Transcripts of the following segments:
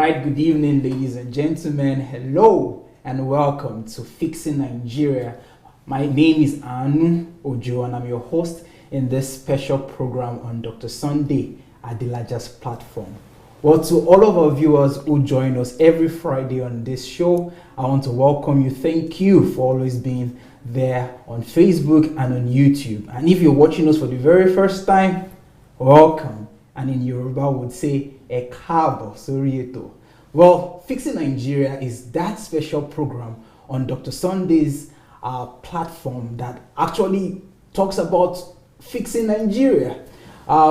right, good evening, ladies and gentlemen. Hello and welcome to Fixing Nigeria. My name is Anu Ojo and I'm your host in this special program on Dr. Sunday Adelaja's platform. Well, to all of our viewers who join us every Friday on this show, I want to welcome you. Thank you for always being there on Facebook and on YouTube. And if you're watching us for the very first time, welcome. And in Yoruba would say, Ẹ káàbọ̀ sórí ètò. Well, Fixing Nigeria is that special program on Dr. Sunday's platform that actually talks about fixing Nigeria.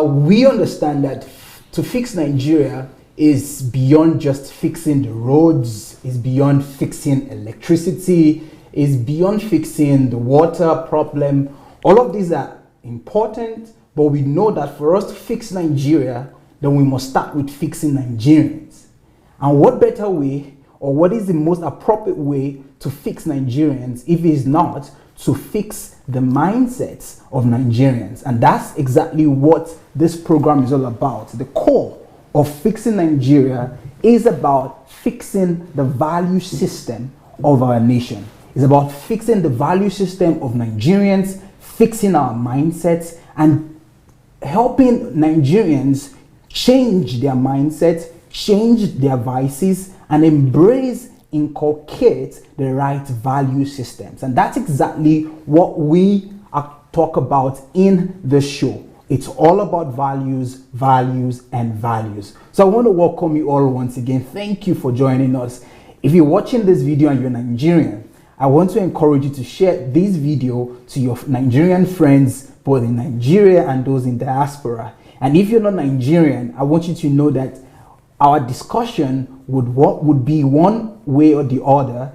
We understand that to fix Nigeria is beyond just fixing the roads, is beyond fixing electricity, is beyond fixing the water problem. All of these are important, but we know that for us to fix Nigeria, then we must start with fixing Nigerians. And what better way, or what is the most appropriate way to fix Nigerians if it is not to fix the mindsets of Nigerians? And that's exactly what this program is all about. The core of fixing Nigeria is about fixing the value system of our nation. It's about fixing the value system of Nigerians, fixing our mindsets, and helping Nigerians change their mindset, change their vices, and inculcate the right value systems. And that's exactly what we talk about in the show. It's all about values, values, and values. So I want to welcome you all once again. Thank you for joining us. If you're watching this video and you're Nigerian, I want to encourage you to share this video to your Nigerian friends, both in Nigeria and those in diaspora. And if you're not Nigerian, I want you to know that our discussion would be one way or the other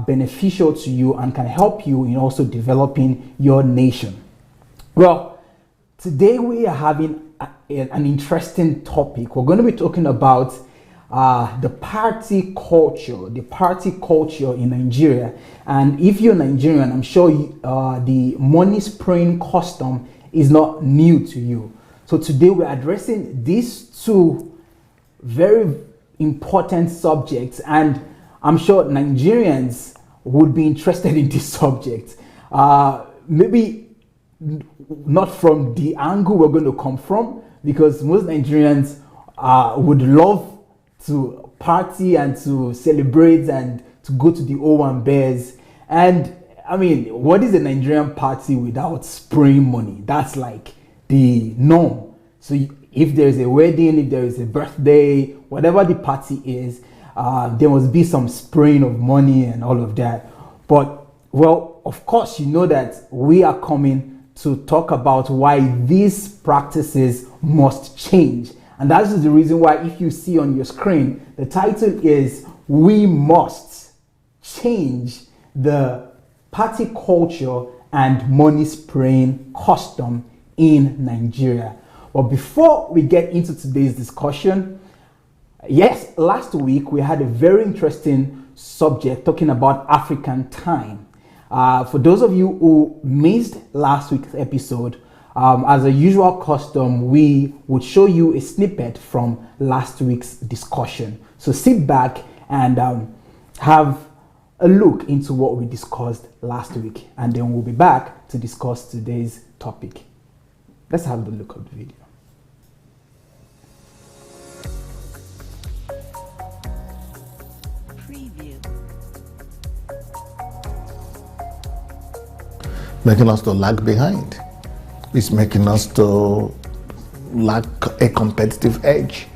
beneficial to you and can help you in also developing your nation. Well, today we are having an interesting topic. We're going to be talking about the party culture in Nigeria. And if you're Nigerian, I'm sure the money spraying custom is not new to you. So today we're addressing these two very important subjects, and I'm sure Nigerians would be interested in this subject. Maybe not from the angle we're going to come from, because most Nigerians would love to party and to celebrate and to go to the O1 Bears. And I mean, what is a Nigerian party without spraying money? That's like the norm. So if there is a wedding, if there is a birthday, whatever the party is, there must be some spraying of money and all of that. But, well, of course, you know that we are coming to talk about why these practices must change. And that is the reason why, if you see on your screen, the title is "We Must Change the Party Culture and Money Spraying Custom in Nigeria." But before we get into today's discussion, yes, last week we had a very interesting subject talking about African time. For those of you who missed last week's episode, as a usual custom, we would show you a snippet from last week's discussion. So sit back and have a look into what we discussed last week, and then we'll be back to discuss today's topic. Let's have a look at the video. Making us to lag behind. It's making us to lack a competitive edge.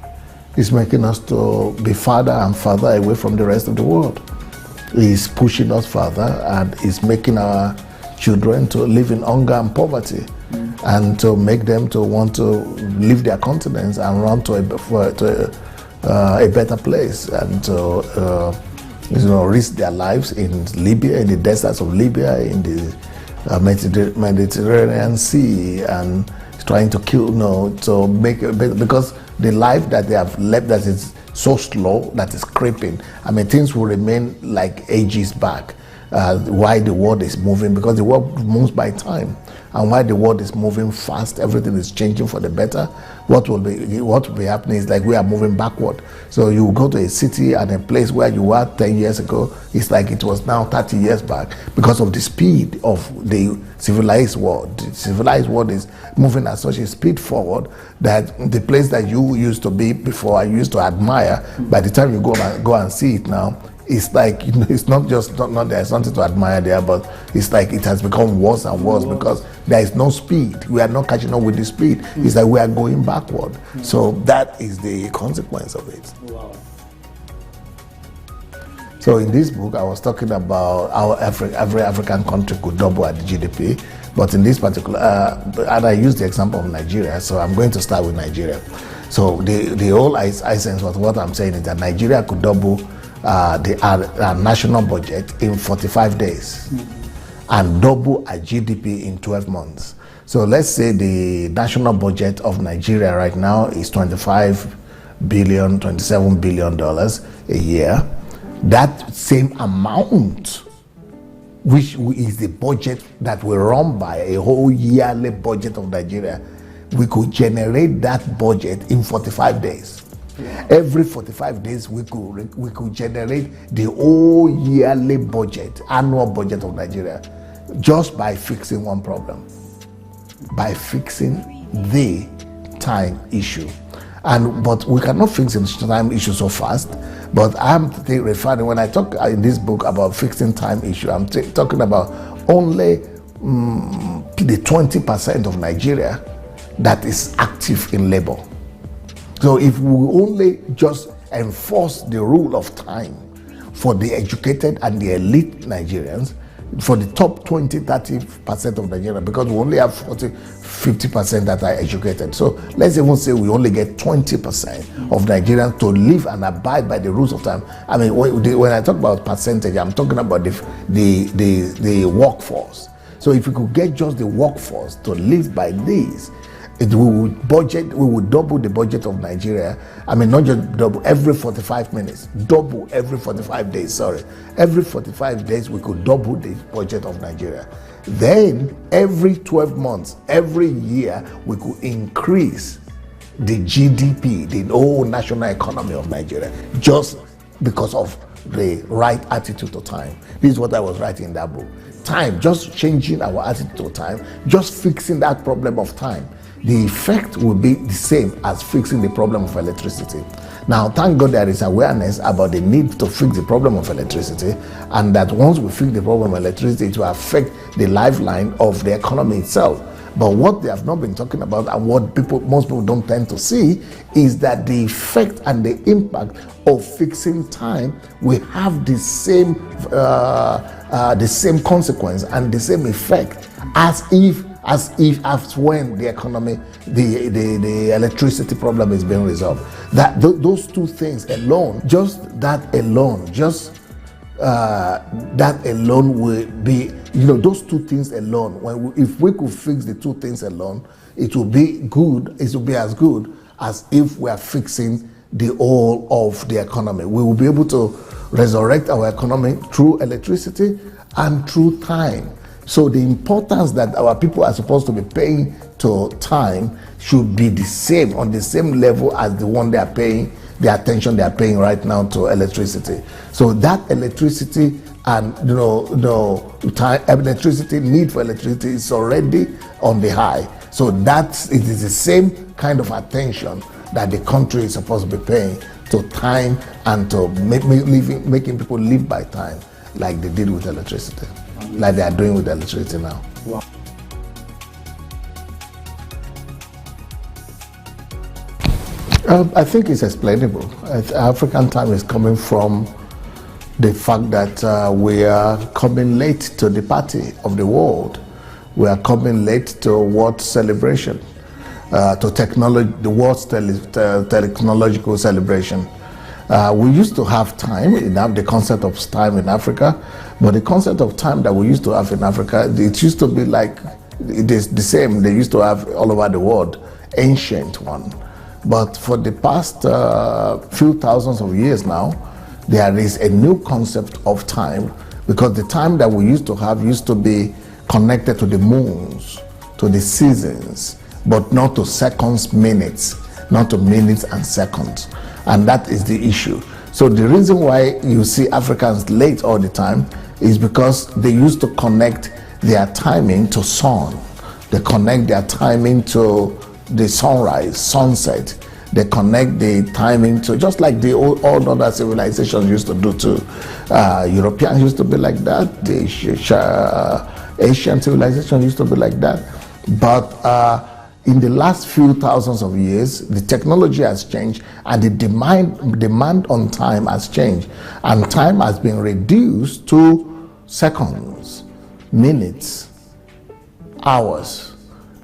It's making us to be farther and farther away from the rest of the world. It's pushing us further, and it's making our children to live in hunger and poverty, and to make them to want to leave their continents and run to a better place, and to risk their lives in Libya, in the deserts of Libya, in the Mediterranean Sea, and trying to kill, to make it better, because the life that they have left, that is so slow, that is creeping. I mean, things will remain like ages back. Why the world is moving, because the world moves by time. and while the world is moving fast, everything is changing for the better, what will be happening is like we are moving backward. So you go to a city and a place where you were 10 years ago, it's like it was now 30 years back because of the speed of the civilized world. The civilized world is moving at such a speed forward that the place that you used to be before, you used to admire, by the time you go and see it now, it's like, you know, it's not just not there's something to admire there, but it's like it has become worse and worse because there is no speed. We are not catching up with the speed. It's like we are going backward. So that is the consequence of it. Wow. So in this book, I was talking about how every African country could double at the GDP, but in this particular, and I used the example of Nigeria, so I'm going to start with Nigeria. So the whole essence of what I'm saying is that Nigeria could double the national budget in 45 days and double our GDP in 12 months. So let's say the national budget of Nigeria right now is $27 billion a year. That same amount, which is the budget that will run by a whole yearly budget of Nigeria, we could generate that budget in 45 days. Every 45 days, we could generate the whole yearly budget, annual budget of Nigeria, just by fixing one problem, by fixing the time issue. But we cannot fix the time issue so fast. But I'm referring, when I talk in this book about fixing time issue, I'm talking about only the 20% of Nigeria that is active in labor. So if we only just enforce the rule of time for the educated and the elite Nigerians, for the top 20-30% of Nigeria, because we only have 40-50% that are educated. So let's even say we only get 20% of Nigerians to live and abide by the rules of time. I mean, when I talk about percentage, I'm talking about the workforce. So if we could get just the workforce to live by these, we would double the budget of Nigeria. I mean, not just double, every 45 minutes, double every 45 days, Every 45 days, we could double the budget of Nigeria. Then, every 12 months, every year, we could increase the GDP, the whole national economy of Nigeria, just because of the right attitude to time. This is what I was writing in that book. Time, just changing our attitude to time, just fixing that problem of time. The effect will be the same as fixing the problem of electricity. Now, thank God there is awareness about the need to fix the problem of electricity, and that once we fix the problem of electricity, it will affect the lifeline of the economy itself. But what they have not been talking about, and what most people don't tend to see, is that the effect and the impact of fixing time will have the same consequence and the same effect as when the economy, the electricity problem is being resolved. That those two things alone, that alone will be, those two things alone. If we could fix the two things alone, it will be good. It will be as good as if we are fixing the whole of the economy. We will be able to resurrect our economy through electricity and through time. So the importance that our people are supposed to be paying to time should be the same, on the same level as the one they are paying, the attention they are paying right now to electricity. So that electricity and electricity, need for electricity is already on the high. So it is the same kind of attention that the country is supposed to be paying to time and to making people live by time, like they did with electricity, like they are doing with electricity now. Wow. I think it's explainable. African time is coming from the fact that we are coming late to the party of the world. We are coming late to world celebration, to technology, the world's technological celebration. We used to have time, the concept of time in Africa, but the concept of time that we used to have in Africa, it used to be like, it is the same they used to have all over the world, ancient one. But for the past few thousands of years now, there is a new concept of time, because the time that we used to have used to be connected to the moons, to the seasons, but not to seconds, minutes, not to minutes and seconds. And that is the issue. So the reason why you see Africans late all the time is because they used to connect their timing to sun. They connect their timing to the sunrise, sunset. They connect the timing to, just like the all other civilizations used to do too. Europeans used to be like that. The Asian civilization used to be like that. But in the last few thousands of years, the technology has changed and the demand on time has changed. And time has been reduced to seconds, minutes, hours.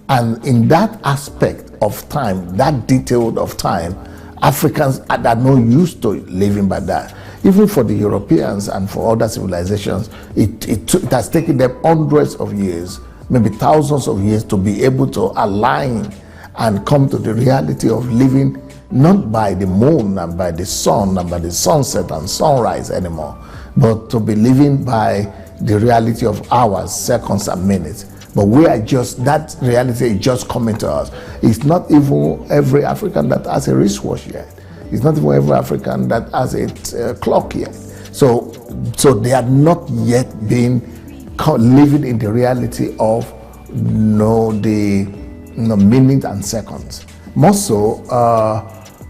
And in that aspect of time, that detail of time, Africans are not used to living by that. Even for the Europeans and for other civilizations, it has taken them hundreds of years, maybe thousands of years, to be able to align and come to the reality of living not by the moon and by the sun and by the sunset and sunrise anymore, but to be living by the reality of hours, seconds, and minutes. But we are just, that reality is just coming to us. It's not even every African that has a wristwatch yet. It's not even every African that has a clock yet. So they are not yet been living in the reality of the minutes and seconds. More so,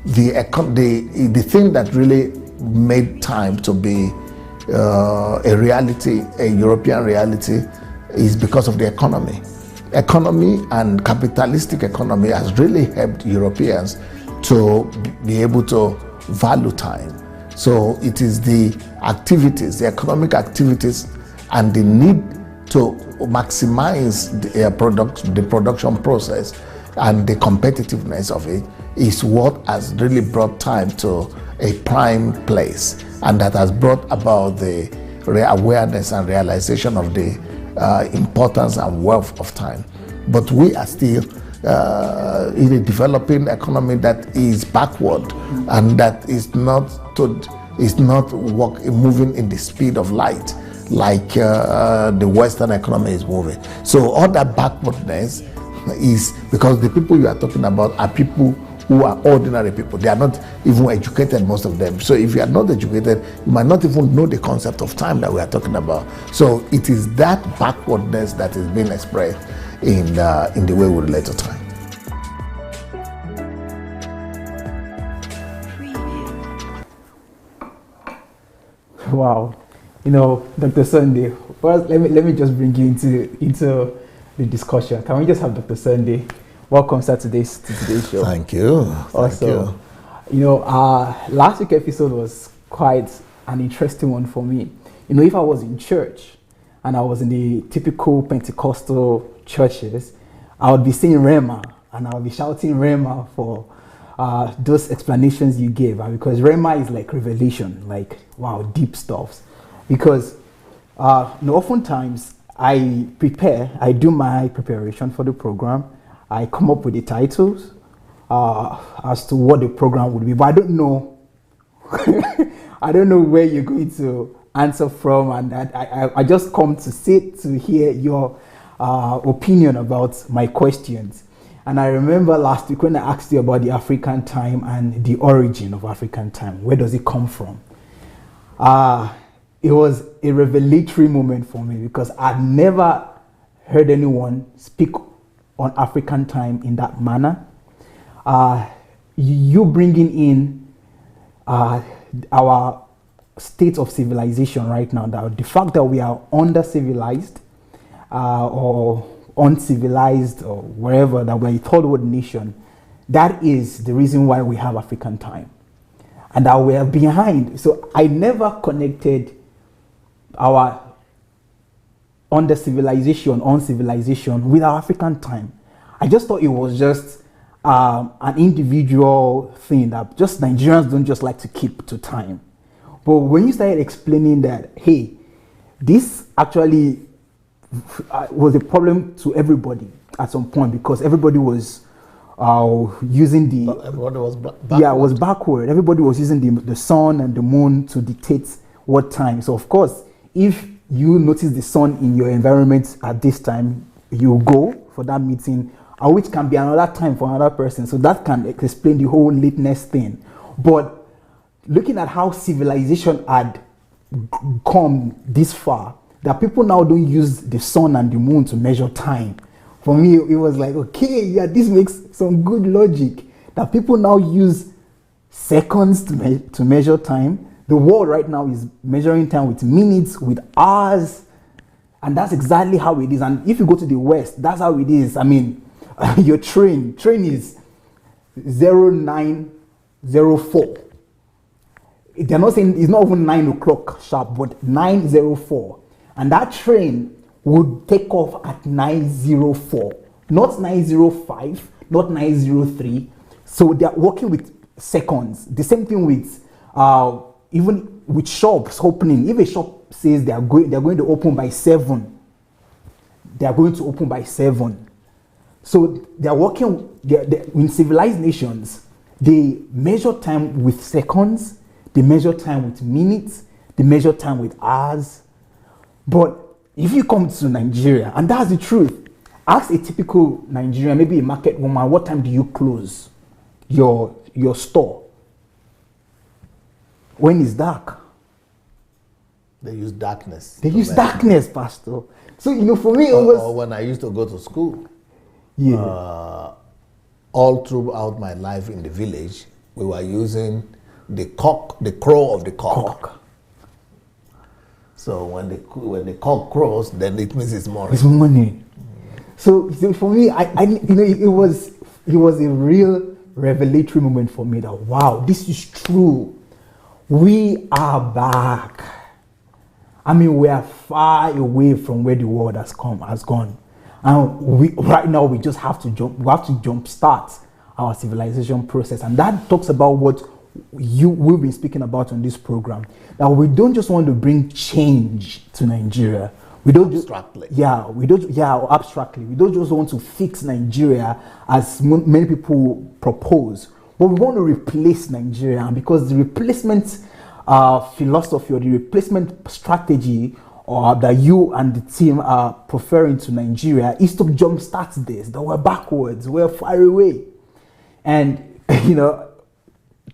the thing that really made time to be a reality, a European reality, is because of the economy. Economy and capitalistic economy has really helped Europeans to be able to value time. So it is the activities, the economic activities, and the need to maximize the production process and the competitiveness of it is what has really brought time to a prime place, and that has brought about the awareness and realization of the importance and wealth of time. But we are still in a developing economy that is backward and that is not moving in the speed of light like the Western economy is moving. So all that backwardness is because the people you are talking about are people who are ordinary people. They are not even educated, most of them. So if you are not educated, you might not even know the concept of time that we are talking about. So it is that backwardness that is being expressed in the way we relate to time. Wow. Dr. Sunday, first let me just bring you into the discussion. Can we just have Dr. Sunday? Welcome to today's show. Thank you. Also, last week's episode was quite an interesting one for me. If I was in church and I was in the typical Pentecostal churches, I would be saying Rema and I would be shouting Rema for those explanations you gave, because Rema is like revelation, like wow, deep stuff. Because oftentimes I do my preparation for the program. I come up with the titles as to what the program would be, but I don't know. I don't know where you're going to answer from, and I just come to hear your opinion about my questions. And I remember last week when I asked you about the African time and the origin of African time. Where does it come from? It was a revelatory moment for me because I'd never heard anyone speak on African time in that manner. You bringing in our state of civilization right now, that the fact that we are under-civilized or uncivilized or wherever, that we're a third world nation, that is the reason why we have African time. And that we are behind. So I never connected our under-civilization, uncivilization with our African time. I just thought it was just an individual thing that just Nigerians don't just like to keep to time. But when you started explaining that, hey, this actually was a problem to everybody at some point, because everybody was using the... But everybody was backward. Yeah, it was backward. Everybody was using the sun and the moon to dictate what time. So of course, if you notice the sun in your environment at this time, you go for that meeting, which can be another time for another person. So that can explain the whole lateness thing. But looking at how civilization had come this far, that people now don't use the sun and the moon to measure time. For me, it was like, okay, yeah, this makes some good logic. That people now use seconds to measure time. The world right now is measuring time with minutes, with hours. And that's exactly how it is. And if you go to the West, that's how it is. I mean, your train is 0904. They're not saying it's not even 9 o'clock sharp, but 9:04. And that train would take off at 9:04, not 9:05, not 9:03. So they're working with seconds. The same thing with even with shops opening. If a shop says they're going to open by 7, they are going to open by 7. So they're working. In civilized nations, they measure time with seconds. They measure time with minutes. They measure time with hours. But if you come to Nigeria, and that's the truth, ask a typical Nigerian, maybe a market woman, what time do you close your store? When it's dark. They use darkness. They use darkness, Pastor. So, for me, it was... Or when I used to go to school, yeah. All throughout my life in the village, we were using the crow of the cock. So when the cock crows, then it means it's morning. It's morning. So for me, it was a real revelatory moment for me that, wow, this is true. We are back. I mean, we are far away from where the world has gone. And right now we just have to jumpstart our civilization process. And that talks about what we've been speaking about on this program. That we don't just want to bring change to Nigeria. We don't abstractly. Abstractly. We don't just want to fix Nigeria as many people propose. But we want to replace Nigeria, and because the replacement philosophy or the replacement strategy that you and the team are preferring to Nigeria is to jumpstart this. That we're backwards, we're far away. And,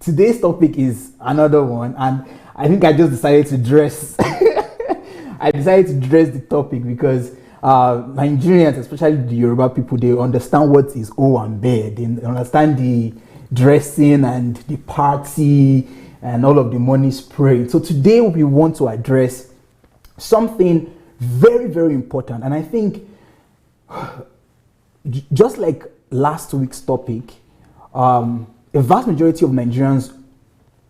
today's topic is another one, and I think I just decided to dress. I decided to dress the topic because Nigerians, especially the Yoruba people, they understand what is O and Be. They understand the dressing and the party and all of the money spraying. So today we want to address something very, very important. And I think just like last week's topic, a vast majority of Nigerians,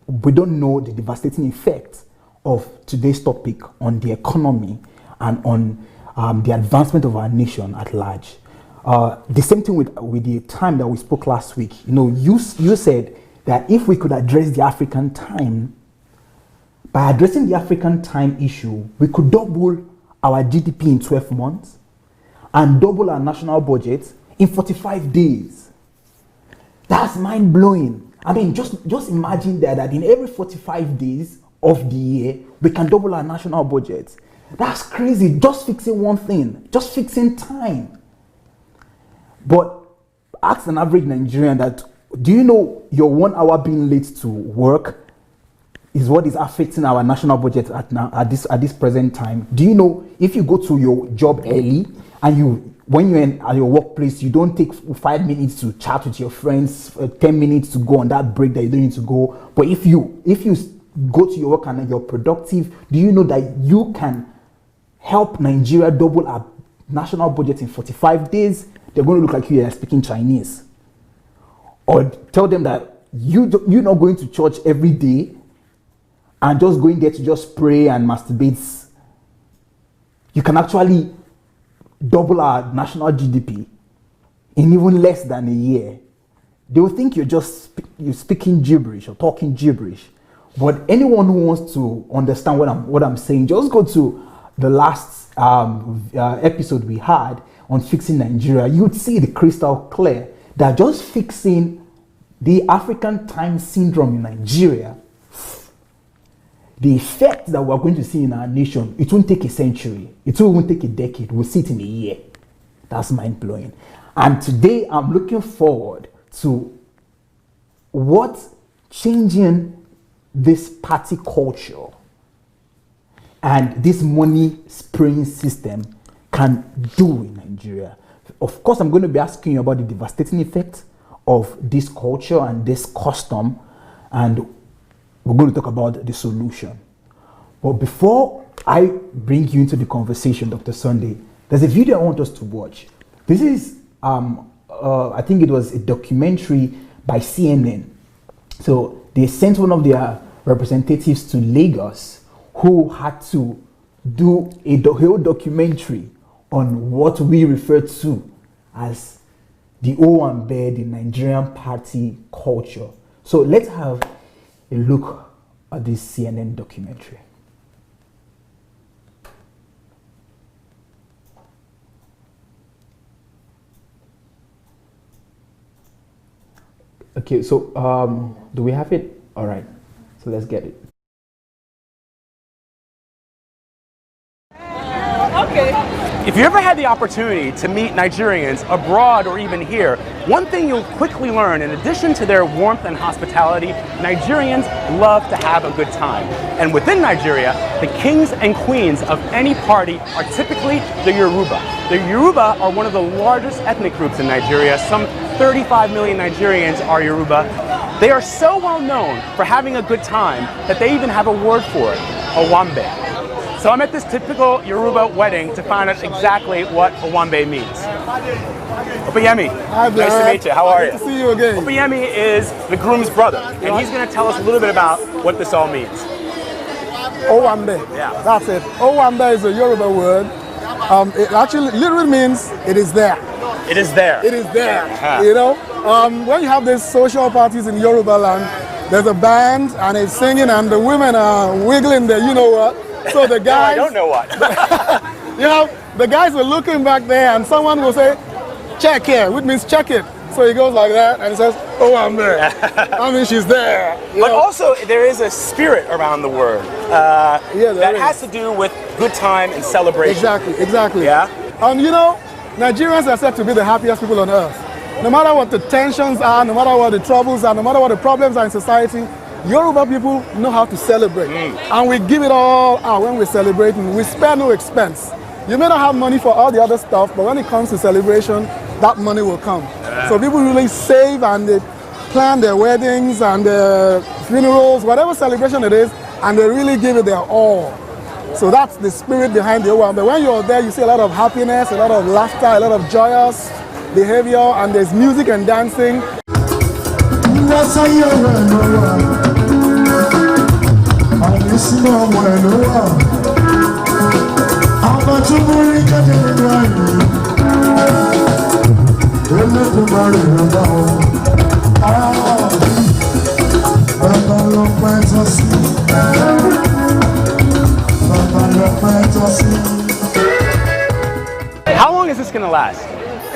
we don't know the devastating effect of today's topic on the economy and on the advancement of our nation at large. The same thing with the time that we spoke last week. You said that if we could address the African time, by addressing the African time issue, we could double our GDP in 12 months and double our national budget in 45 days. That's mind-blowing. I mean, just imagine that in every 45 days of the year, we can double our national budget. That's crazy. Just fixing one thing, just fixing time. But ask an average Nigerian that, do you know your 1 hour being late to work is what is affecting our national budget at this present time? Do you know if you go to your job early and when you're at your workplace, you don't take 5 minutes to chat with your friends, 10 minutes to go on that break that you don't need to go. But if you go to your work and you're productive, do you know that you can help Nigeria double our national budget in 45 days? They're going to look like you are speaking Chinese. Or tell them that you're not going to church every day and just going there to just pray and masturbate. You can actually double our national GDP in even less than a year. They will think you're speaking gibberish or talking gibberish. But anyone who wants to understand what I'm saying, just go to the last episode we had on fixing Nigeria. You would see the crystal clear that just fixing the African time syndrome in Nigeria, the effect that we're going to see in our nation, it won't take a century. It won't take a decade. We'll see it in a year. That's mind-blowing. And today I'm looking forward to what changing this party culture and this money spraying system can do in Nigeria. Of course, I'm going to be asking you about the devastating effect of this culture and this custom, and we're going to talk about the solution. But before I bring you into the conversation, Dr. Sunday, there's a video I want us to watch. This is, I think it was a documentary by CNN. So they sent one of their representatives to Lagos who had to do a whole documentary on what we refer to as the Owambe, the Nigerian party culture. So let's have a look at this CNN documentary. Okay, so do we have it? All right, so let's get it. If you ever had the opportunity to meet Nigerians abroad or even here, one thing you'll quickly learn, in addition to their warmth and hospitality, Nigerians love to have a good time. And within Nigeria, the kings and queens of any party are typically the Yoruba. The Yoruba are one of the largest ethnic groups in Nigeria. Some 35 million Nigerians are Yoruba. They are so well known for having a good time that they even have a word for it, Owambe. So I'm at this typical Yoruba wedding to find out exactly what Owambe means. Opeyemi, hi, nice to meet you. How are you? Nice to see you again. Opeyemi is the groom's brother, and he's going to tell us a little bit about what this all means. Owambe. Yeah. That's it. Owambe is a Yoruba word. It actually literally means it is there. It is there. It is there. You know, when you have these social parties in Yoruba land, there's a band and it's singing and the women are wiggling the you know what. So the guys, I don't know what. you know, the guys were looking back there and someone will say, check here, which means check it. So he goes like that and he says, oh, I'm there. I mean, she's there. But also, there is a spirit around the word that has to do with good time and celebration. Exactly. Yeah? You know, Nigerians are said to be the happiest people on earth. No matter what the tensions are, no matter what the troubles are, no matter what the problems are in society, Yoruba people know how to celebrate. And we give it all out when we're celebrating. We spare no expense. You may not have money for all the other stuff, but when it comes to celebration, that money will come. Yeah. So people really save and they plan their weddings and their funerals, whatever celebration it is, and they really give it their all. So that's the spirit behind the Owambe. But when you're there, you see a lot of happiness, a lot of laughter, a lot of joyous behavior, and there's music and dancing. How long is this going to last?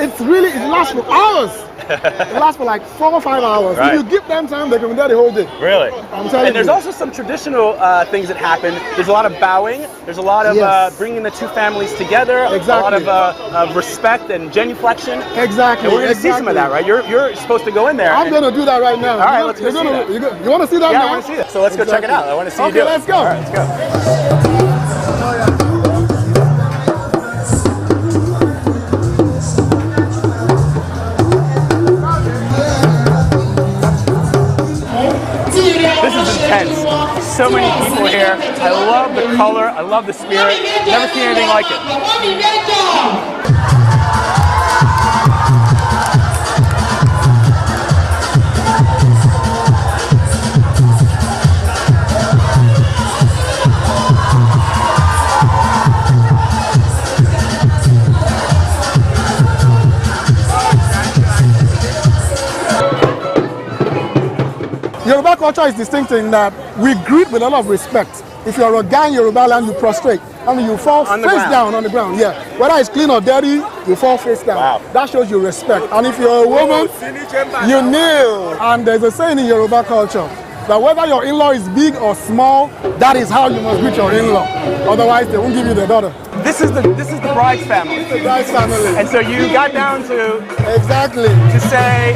It lasts for hours. It lasts for like 4 or 5 hours. Right. If you give them time, they can be there the whole day. Really? I'm telling you. And there's also some traditional things that happen. There's a lot of bowing. There's a lot of bringing the two families together. Exactly. A lot of respect and genuflection. Exactly. And we're going to see some of that, right? You're supposed to go in there. I'm going to do that right now. All right, let's go see that. You want to see that now? Yeah, I want to see that. So let's go check it out. I want to see you do it. Okay, let's go. All right, let's go. So many people here. I love the color. I love the spirit. Never seen anything like it. Yoruba culture is distinct in that we greet with a lot of respect. If you're a guy in Yoruba land, you prostrate. I mean, you fall face down on the ground. Yeah. Whether it's clean or dirty, you fall face down. Wow. That shows you respect. And if you're a woman, you kneel. And there's a saying in Yoruba culture that whether your in-law is big or small, that is how you must greet your in-law. Otherwise, they won't give you the daughter. this is the bride's family. The bride's family. And so you got down to Exactly. say,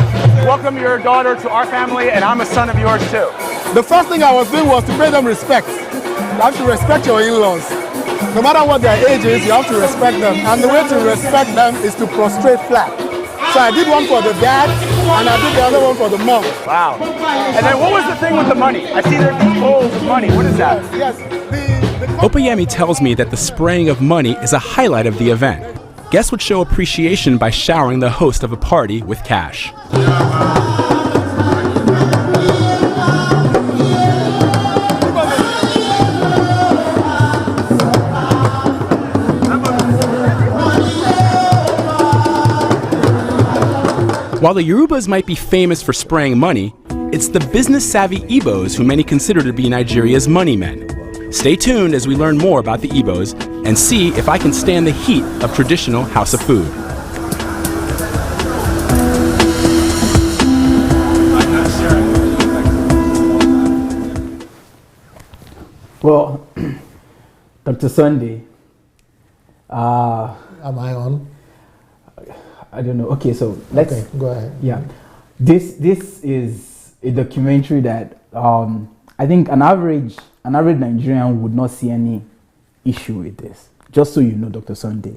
welcome your daughter to our family, and I'm a son of yours too. The first thing I was doing was to pay them respect. You have to respect your in-laws. No matter what their age is, you have to respect them. And the way to respect them is to prostrate flat. So I did one for the dad, and I did the other one for the mom. Wow. And then what was the thing with the money? I see there are these bowls of money. What is that? Yes. Opayemi tells me that the spraying of money is a highlight of the event. Guests would show appreciation by showering the host of a party with cash. While the Yorubas might be famous for spraying money, it's the business-savvy Igbos who many consider to be Nigeria's money men. Stay tuned as we learn more about the Igbos and see if I can stand the heat of traditional house of food. Well, Dr. Sunday, Am I on? I don't know. Okay, so let's go ahead. Yeah, this is a documentary that I think an average Nigerian would not see any issue with this. Just so you know, Dr. Sunday,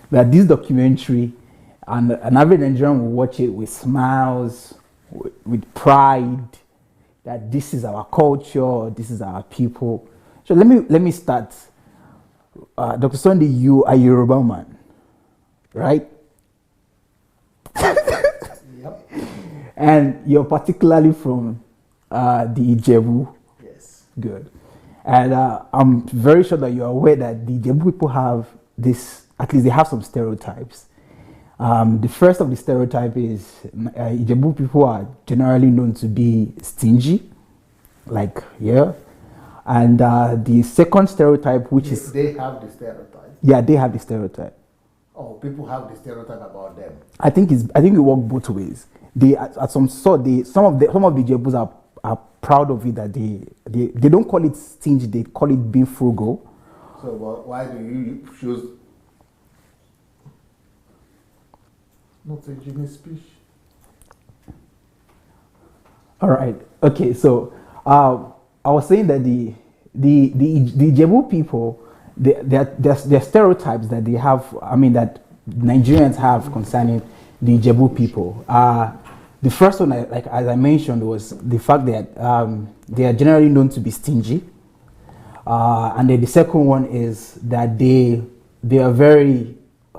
that this documentary, and an average Nigerian will watch it with smiles, with pride, that this is our culture, this is our people. So let me start. Dr. Sunday, you are a Yoruba man, right? Yep. And you're particularly from the Ijebu. Yes. Good. And I'm very sure that you're aware that the Ijebu people have this, at least they have some stereotypes. The first of the stereotype is Ijebu people are generally known to be stingy, and the second stereotype, which is... They have the stereotype. Yeah, they have the stereotype. Oh, people have the stereotype about them. I think it works both ways. They, at some sort, some of the Ijebus are proud of it, that they don't call it stingy, they call it being frugal. So why do you choose not a genius speech? All right. Okay. So I was saying that the Ijebu people, their stereotypes that they have, I mean, that Nigerians have concerning the Ijebu people. The first one, as I mentioned, was the fact that they are generally known to be stingy. And then the second one is that they are very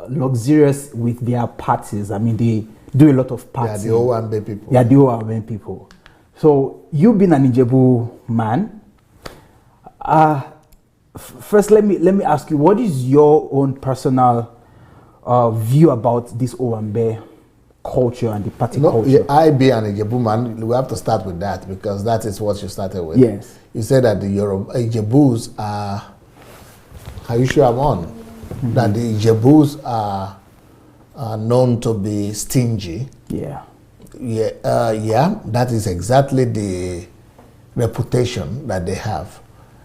luxurious with their parties. I mean, they do a lot of parties. They are the Owambe people. They are the Owambe people. So you being an Ijebu man, first let me ask you, what is your own personal view about this Owambe culture and the party culture? I being an Ijebu man, we have to start with that because that is what you started with. Yes. You said that the Ijebus are, are you sure I'm on? Mm-hmm. That the Ijebus are known to be stingy. Yeah. Yeah, that is exactly the reputation that they have,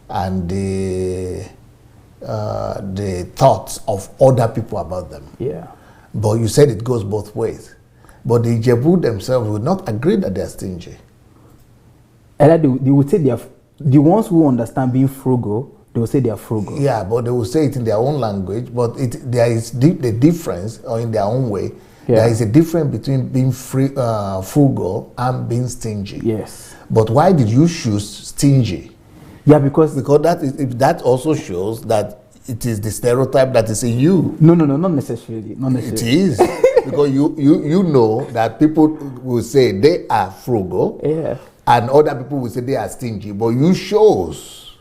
and the thoughts of other people about them. Yeah. But you said it goes both ways. But the Ijebu themselves would not agree that they are stingy. And they would say they are the ones who understand being frugal. They will say they are frugal. Yeah, but they will say it in their own language. But there is the difference, or in their own way. Yeah. There is a difference between being frugal and being stingy. Yes. But why did you choose stingy? Yeah, because that also shows that it is the stereotype that is in you. No, not necessarily. Not necessarily. It is. Because you know that people will say they are frugal. Yeah. And other people will say they are stingy. But you shows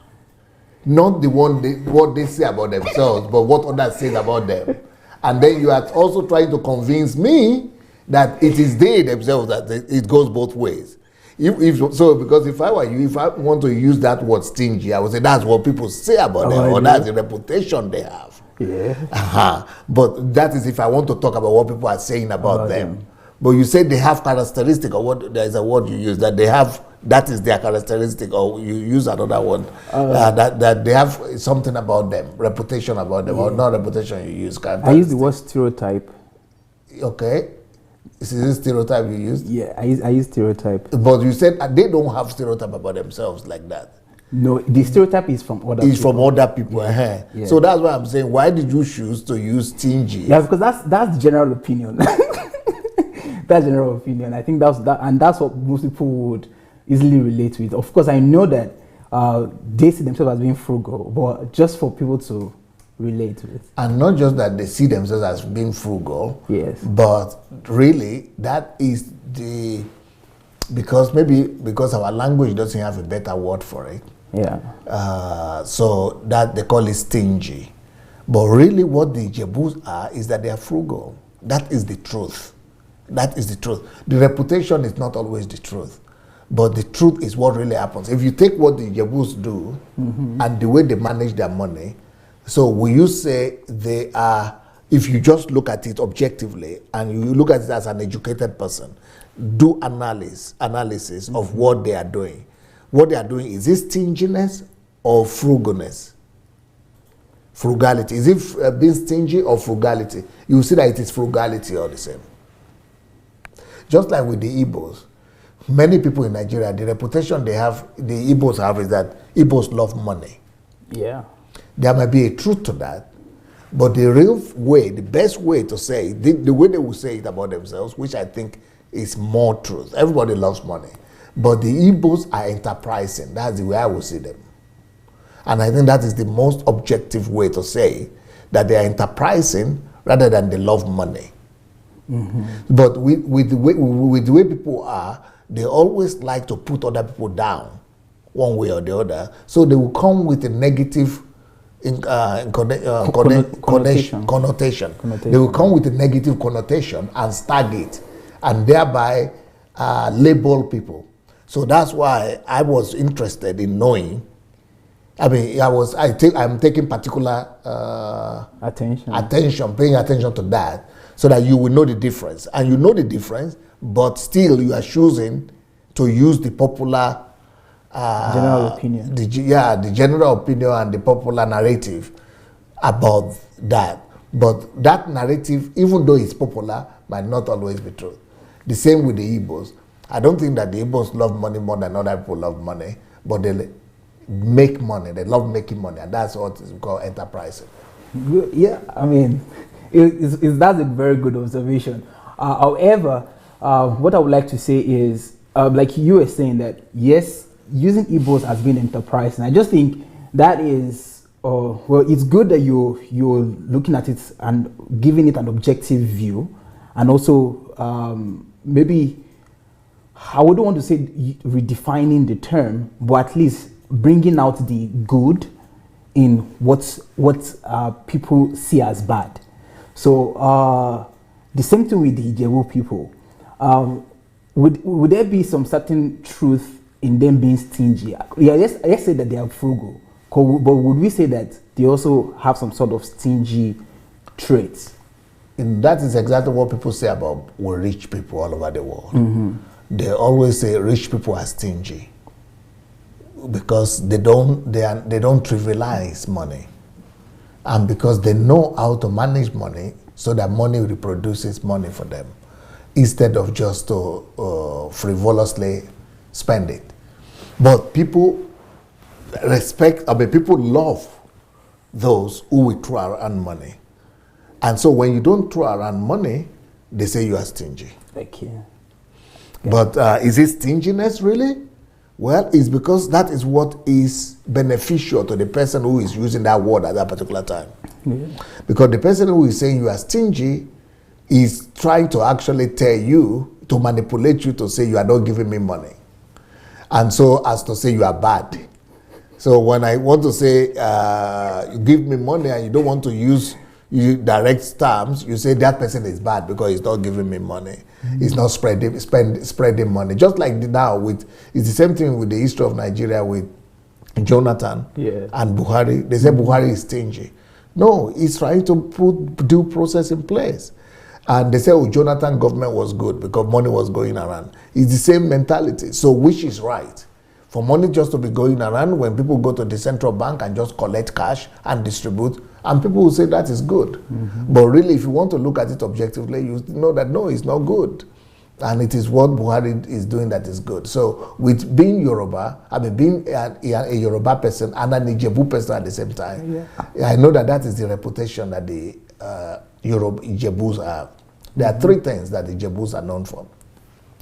not what they say about themselves, but what others say about them. And then you are also trying to convince me that it is they themselves that it goes both ways. Because if I were you, if I want to use that word stingy, I would say that's what people say about them, or that's the reputation they have. Yeah. But that is if I want to talk about what people are saying about them. But you said they have characteristic, or what? There is a word you use that they have that is their characteristic, or you use another one, that they have something about them, reputation about them, or not reputation, you use I use the word stereotype. Okay. Is this stereotype you used? Yeah, I use stereotype. But you said they don't have stereotype about themselves like that. No, the stereotype is from other people. It's from other people. Yeah. Yeah. So that's why I'm saying, why did you choose to use stingy? Yeah, because that's the general opinion. That's general opinion. I think and that's what most people would easily relate with. Of course, I know that they see themselves as being frugal, but just for people to relate with. And not just that they see themselves as being frugal, yes, but really that is because our language doesn't have a better word for it. Yeah. So that they call it stingy. But really what the Jebus are is that they are frugal. That is the truth. That is the truth. The reputation is not always the truth. But the truth is what really happens. If you take what the Jebus do and the way they manage their money, so will you say they are, if you just look at it objectively and you look at it as an educated person, do analysis of what they are doing. What they are doing, is it stinginess or frugalness? Frugality. Is it being stingy or frugality? You will see that it is frugality all the same. Just like with the Igbos. Many people in Nigeria, the reputation the Igbos have is that Igbos love money. Yeah. There might be a truth to that, but the real way, the best way to say it, the way they will say it about themselves, which I think is more truth. Everybody loves money, but the Igbos are enterprising. That's the way I will see them. And I think that is the most objective way to say that they are enterprising rather than they love money. But with the way people are, they always like to put other people down one way or the other. So they will come with a negative connotation. They will come with a negative connotation and stag it and thereby label people. So that's why I was interested in knowing. I mean, I'm taking particular paying attention to that, so that you will know the difference. And you know the difference, but still you are choosing to use the popular general opinion. The general opinion and the popular narrative about that. But that narrative, even though it's popular, might not always be true. The same with the Igbos. I don't think that the Igbos love money more than other people love money, but they make money. They love making money, and that's what is called enterprising. Yeah, I mean, that's a very good observation. However, what I would like to say is, like you were saying, that yes, using Igbos as being enterprising, I just think that is, well, it's good that you're looking at it and giving it an objective view, and also maybe, I wouldn't want to say redefining the term, but at least bringing out the good in what people see as bad. So the same thing with the Ijebu people. Would there be some certain truth in them being stingy? Yeah, let's say that they are frugal, but would we say that they also have some sort of stingy traits? And that is exactly what people say about rich people all over the world. They always say rich people are stingy because they don't trivialize money, and because they know how to manage money so that money reproduces money for them, instead of just to frivolously spend it. But people people love those who will throw around money. And so when you don't throw around money, they say you are stingy. Okay. But is it stinginess really? Well, it's because that is what is beneficial to the person who is using that word at that particular time. Yeah. Because the person who is saying you are stingy is trying to actually tell you, to manipulate you to say you are not giving me money. And so as to say you are bad. So when I want to say you give me money and you don't want to use direct terms, you say that person is bad because he's not giving me money. He's not spreading money. Just like now it's the same thing with the history of Nigeria with Jonathan and Buhari. They say Buhari is stingy. No, he's trying to put due process in place. And they say, oh, Jonathan government was good because money was going around. It's the same mentality. So which is right? For money just to be going around when people go to the central bank and just collect cash and distribute, and people will say that is good. Mm-hmm. But really, if you want to look at it objectively, you know that no, it's not good. And it is what Buhari is doing that is good. So with being Yoruba, I mean being a Yoruba person and an Ijebu person at the same time, I know that that is the reputation that the Ijebus have. There are three things that the Ijebus are known for.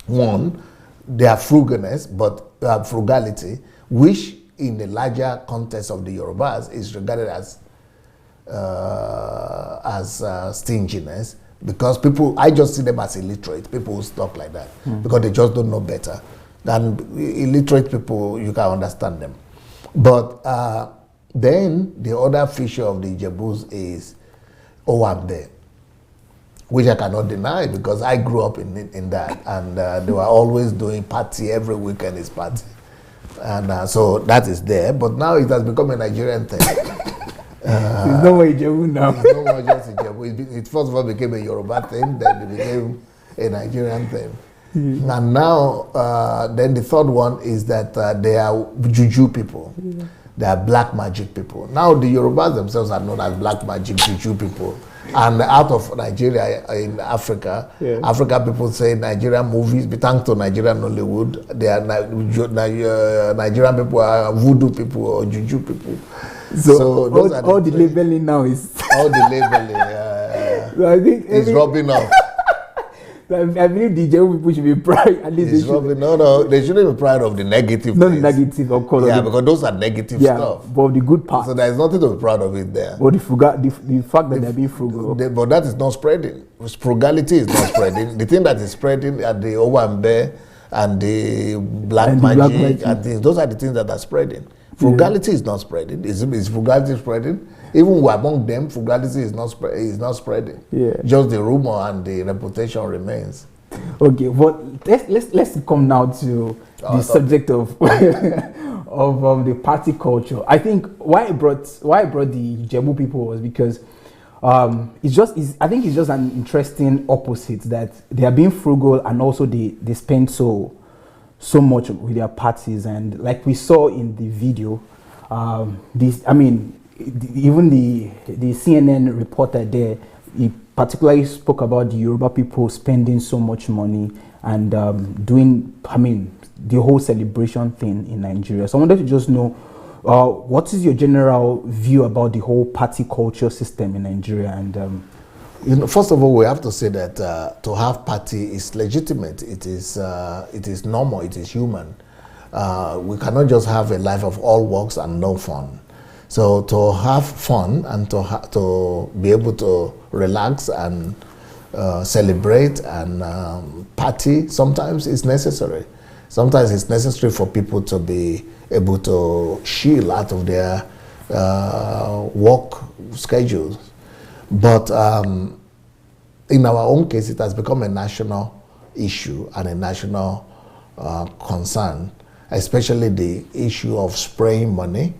One, their frugalness, but frugality, which in the larger context of the Yorubas is regarded as stinginess, because people, I just see them as illiterate, people who talk like that, because they just don't know better. Than illiterate people, you can understand them. But then the other feature of the Ijebus is Owambe, which I cannot deny because I grew up in that, and they were always doing party, every weekend is party. And so that is there, but now it has become a Nigerian thing. There's no more Ijebu now. There's no more just Ijebu. It first of all became a Yoruba thing, then it became a Nigerian thing. And now, then the third one is that they are juju people. They are black magic people. Now the Yorubas themselves are known as black magic juju people. And out of Nigeria, in Africa, African people say Nigerian movies, thanks to Nigerian Hollywood, they are Nigerian people are voodoo people or juju people. So all the labeling now is all the labeling. So I think it's rubbing off. I believe the Ijebu people should be proud. At least they shouldn't be proud of the negative. Not the negative, of course. Yeah, because those are negative stuff. But the good part. So there is nothing to be proud of it there. But the fact that they're being frugal. But that is not spreading. Frugality is not spreading. The thing that is spreading are the Owambe and the black magic. And those are the things that are spreading. Frugality is not spreading. Is frugality spreading? Even among them, frugality is not spreading. Just the rumor and the reputation remains. Okay, but let's come now to the subject of of the party culture. I think why I brought the Ijebu people was because I think it's just an interesting opposite that they are being frugal and also they spend so much with their parties, and like we saw in the video, even the CNN reporter there, he particularly spoke about the Yoruba people spending so much money and doing, the whole celebration thing in Nigeria. So I wanted to just know, what is your general view about the whole party culture system in Nigeria? And first of all, we have to say that to have party is legitimate. It is normal. It is human. We cannot just have a life of all works and no fun. So to have fun and to be able to relax and celebrate and party sometimes is necessary. Sometimes it's necessary for people to be able to chill out of their work schedules. But in our own case, it has become a national issue and a national concern, especially the issue of spraying money.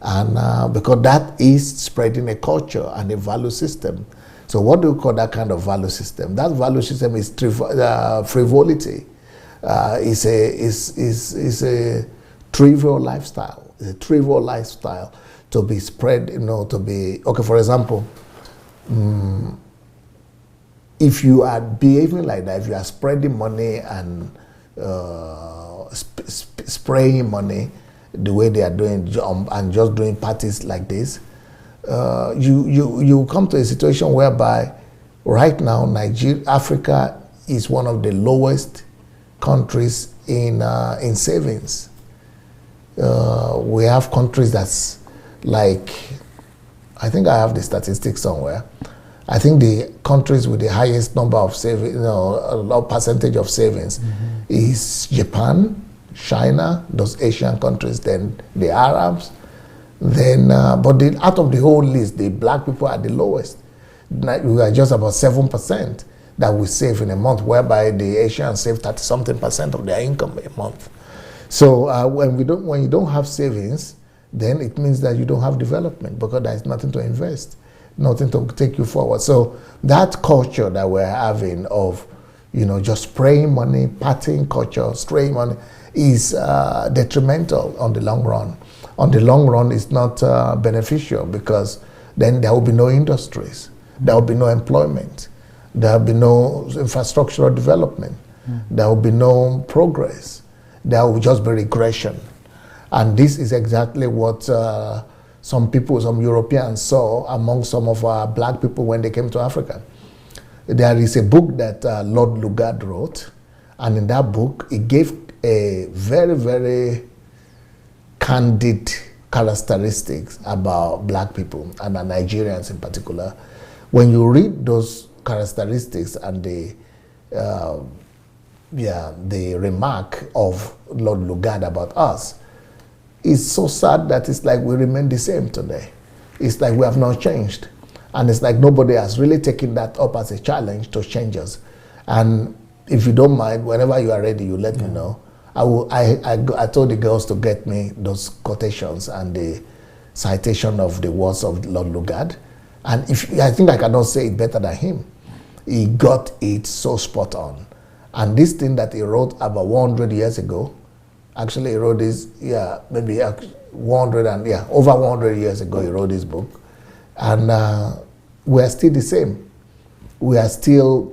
And because that is spreading a culture and a value system. So what do we call that kind of value system? That value system is frivolity. Is a trivial lifestyle. It's a trivial lifestyle to be spread, to be, okay, for example, if you are behaving like that, if you are spreading money and spraying money, the way they are doing and just doing parties like this, you come to a situation whereby right now Africa is one of the lowest countries in savings. We have countries that's like, I think I have the statistics somewhere. I think the countries with the highest number of savings, a low percentage of savings is Japan, China, those Asian countries, then the Arabs, then but out of the whole list, the black people are the lowest. We are just about 7% that we save in a month, whereby the Asians save 30-something% of their income a month. So when you don't have savings, then it means that you don't have development because there is nothing to invest. nothing to take you forward. So that culture that we're having of, just spraying money, partying culture, spraying money, is detrimental on the long run. On the long run, it's not beneficial, because then there will be no industries, there will be no employment, there will be no infrastructural development, there will be no progress, there will just be regression. And this is exactly what some Europeans saw among some of our black people when they came to Africa. There is a book that Lord Lugard wrote, and in that book, he gave a very, very candid characteristics about black people, and the Nigerians in particular. When you read those characteristics and the remark of Lord Lugard about us, it's so sad that it's like we remain the same today. It's like we have not changed. And it's like nobody has really taken that up as a challenge to change us. And if you don't mind, whenever you are ready, you let me know. I told the girls to get me those quotations and the citation of the words of Lord Lugard. And I think I cannot say it better than him. He got it so spot on. And this thing that he wrote about 100 years ago, actually he wrote this, maybe 100 and over 100 years ago he wrote this book. And we are still the same. We are still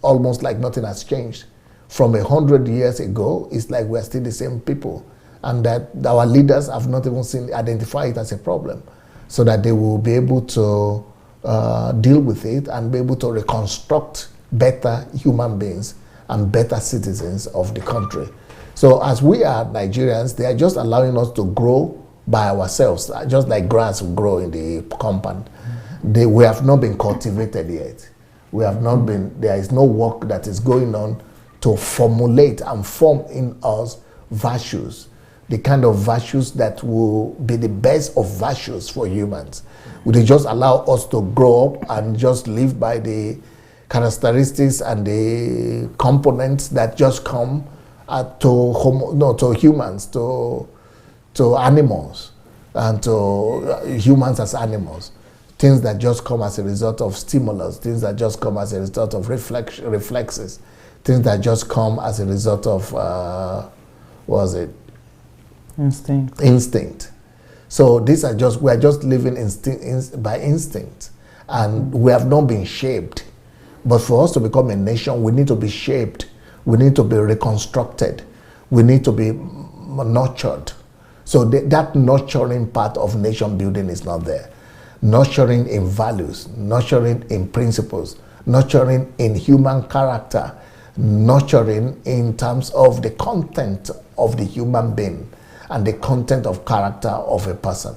almost like nothing has changed. From 100 years ago, it's like we are still the same people. And that our leaders have not even identified it as a problem, so that they will be able to deal with it and be able to reconstruct better human beings and better citizens of the country. So as we are Nigerians, they are just allowing us to grow by ourselves, just like grass will grow in the compound. We have not been cultivated yet. We have not been, there is no work that is going on to formulate and form in us virtues, the kind of virtues that will be the best of virtues for humans. Would they just allow us to grow up and just live by the characteristics and the components that just come to humans, to animals, and to humans as animals? Things that just come as a result of stimulus, things that just come as a result of reflexes, things that just come as a result of, Instinct. So these are just, we are just living by instinct, and we have not been shaped. But for us to become a nation, we need to be shaped. We need to be reconstructed. We need to be nurtured. So that nurturing part of nation building is not there. Nurturing in values, nurturing in principles, nurturing in human character, nurturing in terms of the content of the human being and the content of character of a person.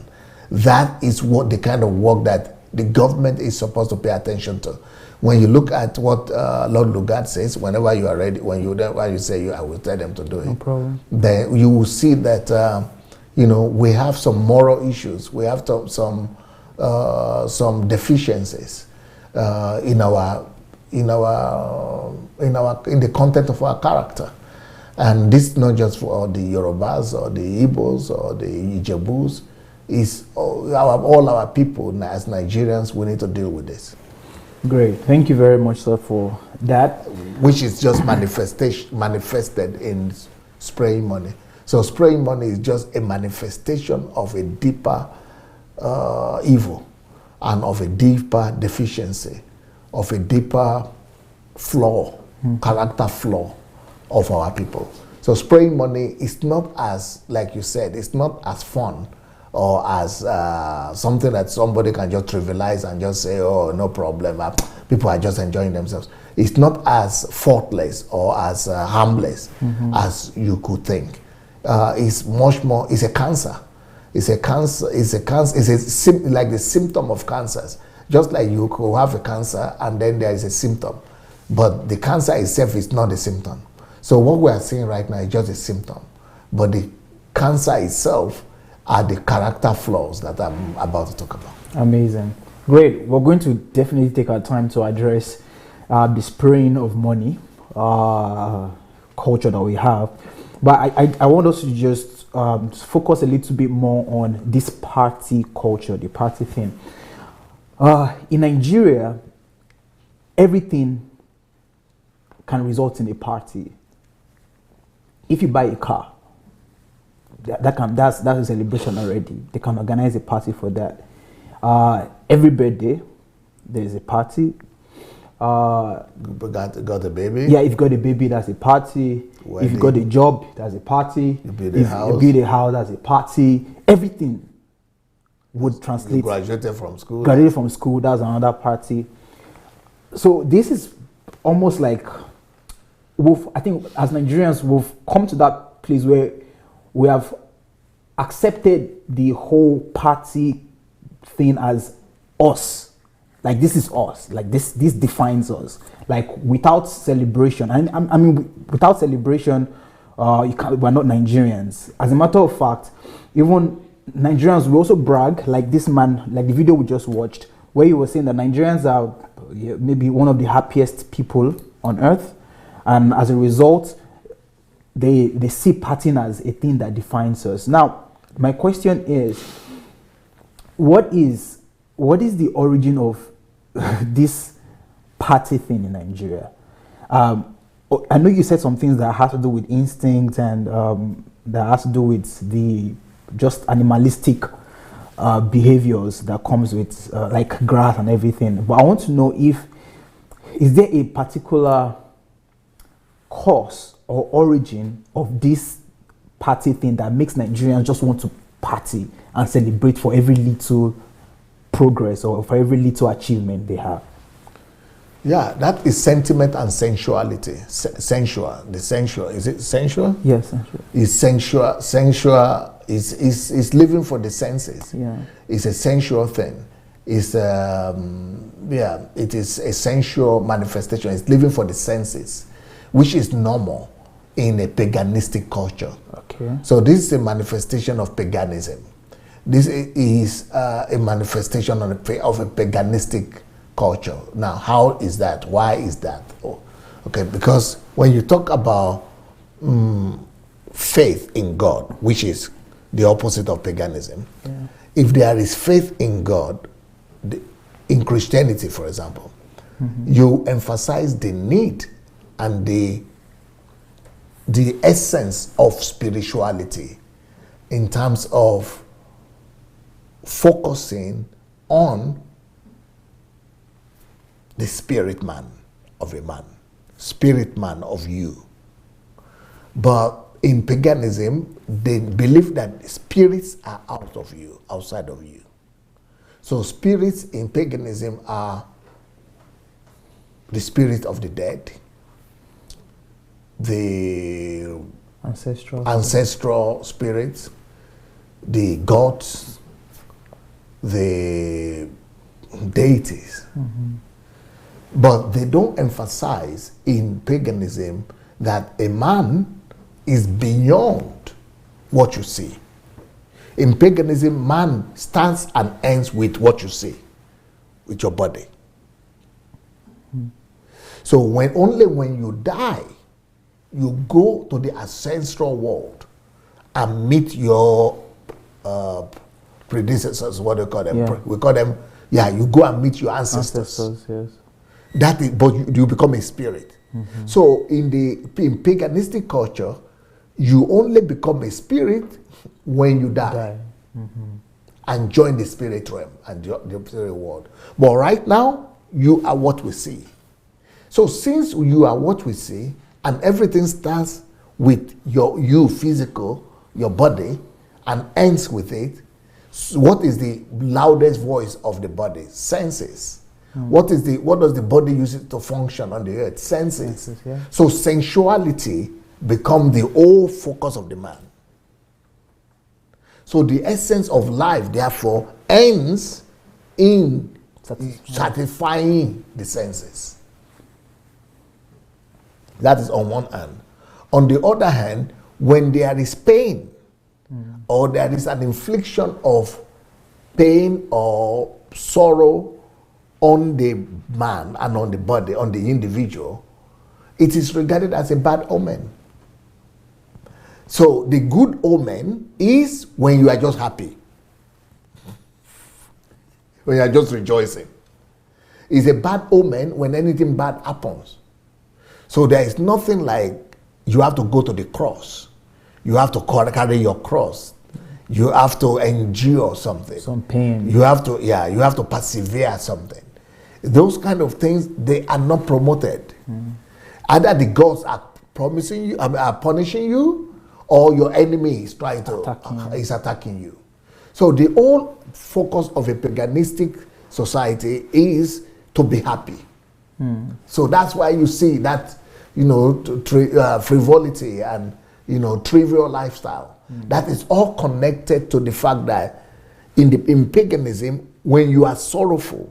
That is what the kind of work that the government is supposed to pay attention to. When you look at what Lord Lugard says, whenever you are ready, when you say I will tell them to do it, no problem. Then you will see that we have some moral issues. We have some deficiencies in the content of our character. And this is not just for the Yorubas or the Igbos or the Ijebus. It's all our people as Nigerians. We need to deal with this. Great. Thank you very much, sir, for that. Which is just manifested in spraying money. So spraying money is just a manifestation of a deeper evil and of a deeper deficiency, of a deeper flaw, character flaw of our people. So spraying money is not as, like you said, it's not as fun or as something that somebody can just trivialize and just say, oh, no problem, people are just enjoying themselves. It's not as faultless or as harmless as you could think. It's much more, it's a cancer. It's like the symptom of cancers. Just like you could have a cancer and then there is a symptom. But the cancer itself is not a symptom. So what we are seeing right now is just a symptom. But the cancer itself are the character flaws that I'm about to talk about. Amazing. Great. We're going to definitely take our time to address the spraying of money culture that we have. But I want us to just focus a little bit more on this party culture, the party thing. In Nigeria, everything can result in a party. If you buy a car, that's a celebration already. They can organize a party for that. Every birthday, there's a party. Got a baby? Yeah, if you got a baby, that's a party. Wedding. If you got a job, that's a party. You build if a house. you build a house, that's a party. Everything would translate. You graduated from school. Graduated from school, that's another party. So this is almost like, I think as Nigerians, we've come to that place where we have accepted the whole party thing as us. Like, this is us. Like, this defines us. Like, without celebration, I mean, without celebration, we're not Nigerians. As a matter of fact, even Nigerians, we also brag, like this man, like the video we just watched, where he was saying that Nigerians are maybe one of the happiest people on earth. And as a result, they see partying as a thing that defines us. Now, my question is, what is the origin of this party thing in Nigeria? I know you said some things that has to do with instinct and that has to do with the just animalistic behaviors that comes with like grass and everything. But I want to know is there a particular cause or origin of this party thing that makes Nigerians just want to party and celebrate for every little progress or for every little achievement they have? Yeah, that is sentiment and sensuality. Sensual. Is it sensual? Yes, sensual. Is sensual. Sensual is living for the senses. Yeah. It's a sensual thing. It's it is a sensual manifestation. It's living for the senses, which is normal in a paganistic culture. Okay. So this is a manifestation of paganism. This is a manifestation of a paganistic culture. Now, how is that? Why is that? Oh, okay, because when you talk about faith in God, which is the opposite of paganism, if there is faith in God, in Christianity, for example, you emphasize the need and the essence of spirituality in terms of focusing on the spirit man of a man, spirit man of you. But in paganism, they believe that spirits are out of you, outside of you. So spirits in paganism are the spirit of the dead, the ancestral spirits, the gods, the deities. But they don't emphasize in paganism that a man is beyond what you see. In paganism, man starts and ends with what you see, with your body. So only when you die, you go to the ancestral world and meet your predecessors, what do you call them? Yeah. We call them, you go and meet your ancestors. Yes. That is, but you become a spirit. So in paganistic culture, you only become a spirit when you die. And join the spirit realm and the spirit world. But right now, you are what we see. So since you are what we see, and everything starts with you physical, your body, and ends with it, what is the loudest voice of the body? Senses. What does the body use it to function on the earth? Senses. Yeah. So sensuality becomes the whole focus of the man. So the essence of life, therefore, ends in satisfying the senses. That is on one hand. On the other hand, when there is pain, or there is an infliction of pain or sorrow on the man and on the body, on the individual, it is regarded as a bad omen. So the good omen is when you are just happy. when you are just rejoicing. It's a bad omen when anything bad happens. So there is nothing like you have to go to the cross. You have to carry your cross. You have to endure something. Some pain. You have to persevere something. Those kind of things, they are not promoted. Either the gods are promising you, are punishing you, or your enemy is trying to attacking you. So the whole focus of a paganistic society is to be happy. So that's why you see that, frivolity and trivial lifestyle. That is all connected to the fact that in paganism, when you are sorrowful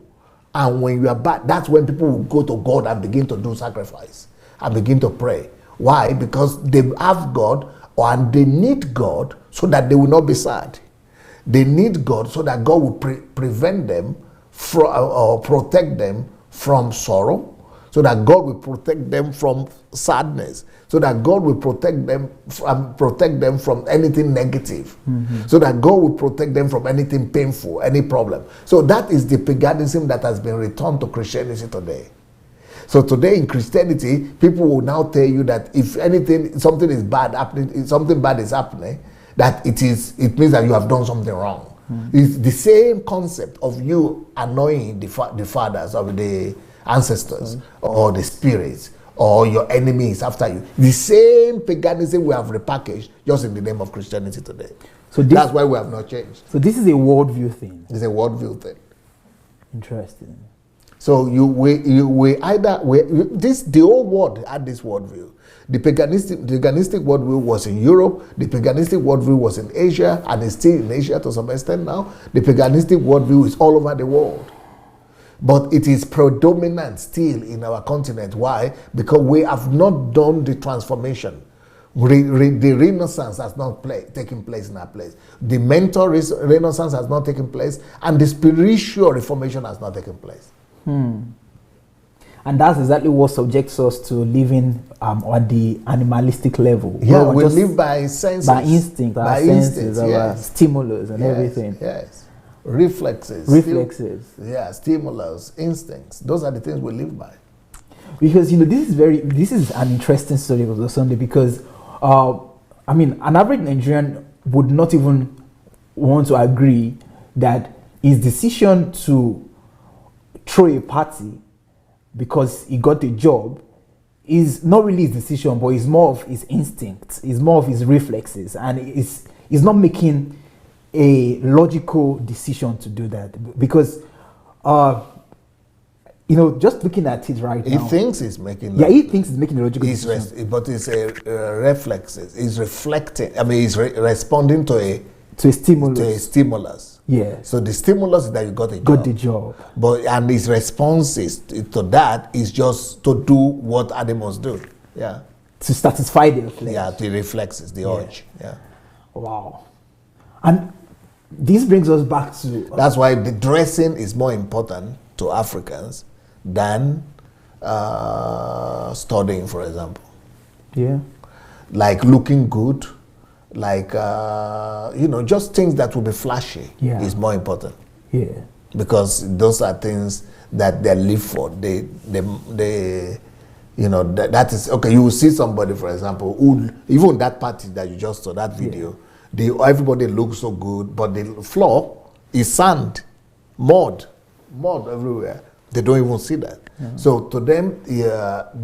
and when you are bad, that's when people will go to God and begin to do sacrifice and begin to pray. Why? Because they have God and they need God so that they will not be sad. They need God so that God will prevent them from or protect them from sorrow, so that God will protect them from sadness, so that God will protect them from anything negative, so that God will protect them from anything painful, any problem. So that is the paganism that has been returned to Christianity today. So today in Christianity, people will now tell you that if something is bad happening, something bad is happening, that it means that you have done something wrong. It's the same concept of you annoying the fathers of the ancestors or the spirits or your enemies after you. The same paganism we have repackaged just in the name of Christianity today. So that's why we have not changed. So this is a worldview thing. It's a worldview thing. Interesting. So the whole world had this worldview. The paganistic worldview was in Europe. The paganistic worldview was in Asia, and it's still in Asia to some extent now. The paganistic worldview is all over the world. But it is predominant still in our continent. Why? Because we have not done the transformation. The Renaissance has not taken place in our place. The mental Renaissance has not taken place, and the spiritual reformation has not taken place. And that's exactly what subjects us to living on the animalistic level. Yeah, we live by senses. By instinct, our senses, our stimulus and everything. Yes. Reflexes. Stimulus, instincts. Those are the things we live by. Because this is an interesting story of the Sunday, because an average Nigerian would not even want to agree that his decision to throw a party because he got a job is not really his decision, but it's more of his instinct, it's more of his reflexes, and he's not making a logical decision to do that, because just looking at it right now, he thinks he's making he thinks he's making a logical decision, but it's a reflexes. He's reflecting. he's responding to a stimulus. Yeah. So the stimulus is that you got a job. Got the job. And his response to that is just to do what animals do. Yeah. To satisfy their flesh. Yeah, the reflexes, the urge. Yeah. Wow. And this brings us back to... That's why the dressing is more important to Africans than studying, for example. Yeah. Like looking good, like just things that will be flashy is more important. Yeah. Because those are things that they live for. They that is okay. You will see somebody, for example, who, even that party that you just saw, that video, everybody looks so good, but the floor is sand, mud everywhere. They don't even see that. Yeah. So to them,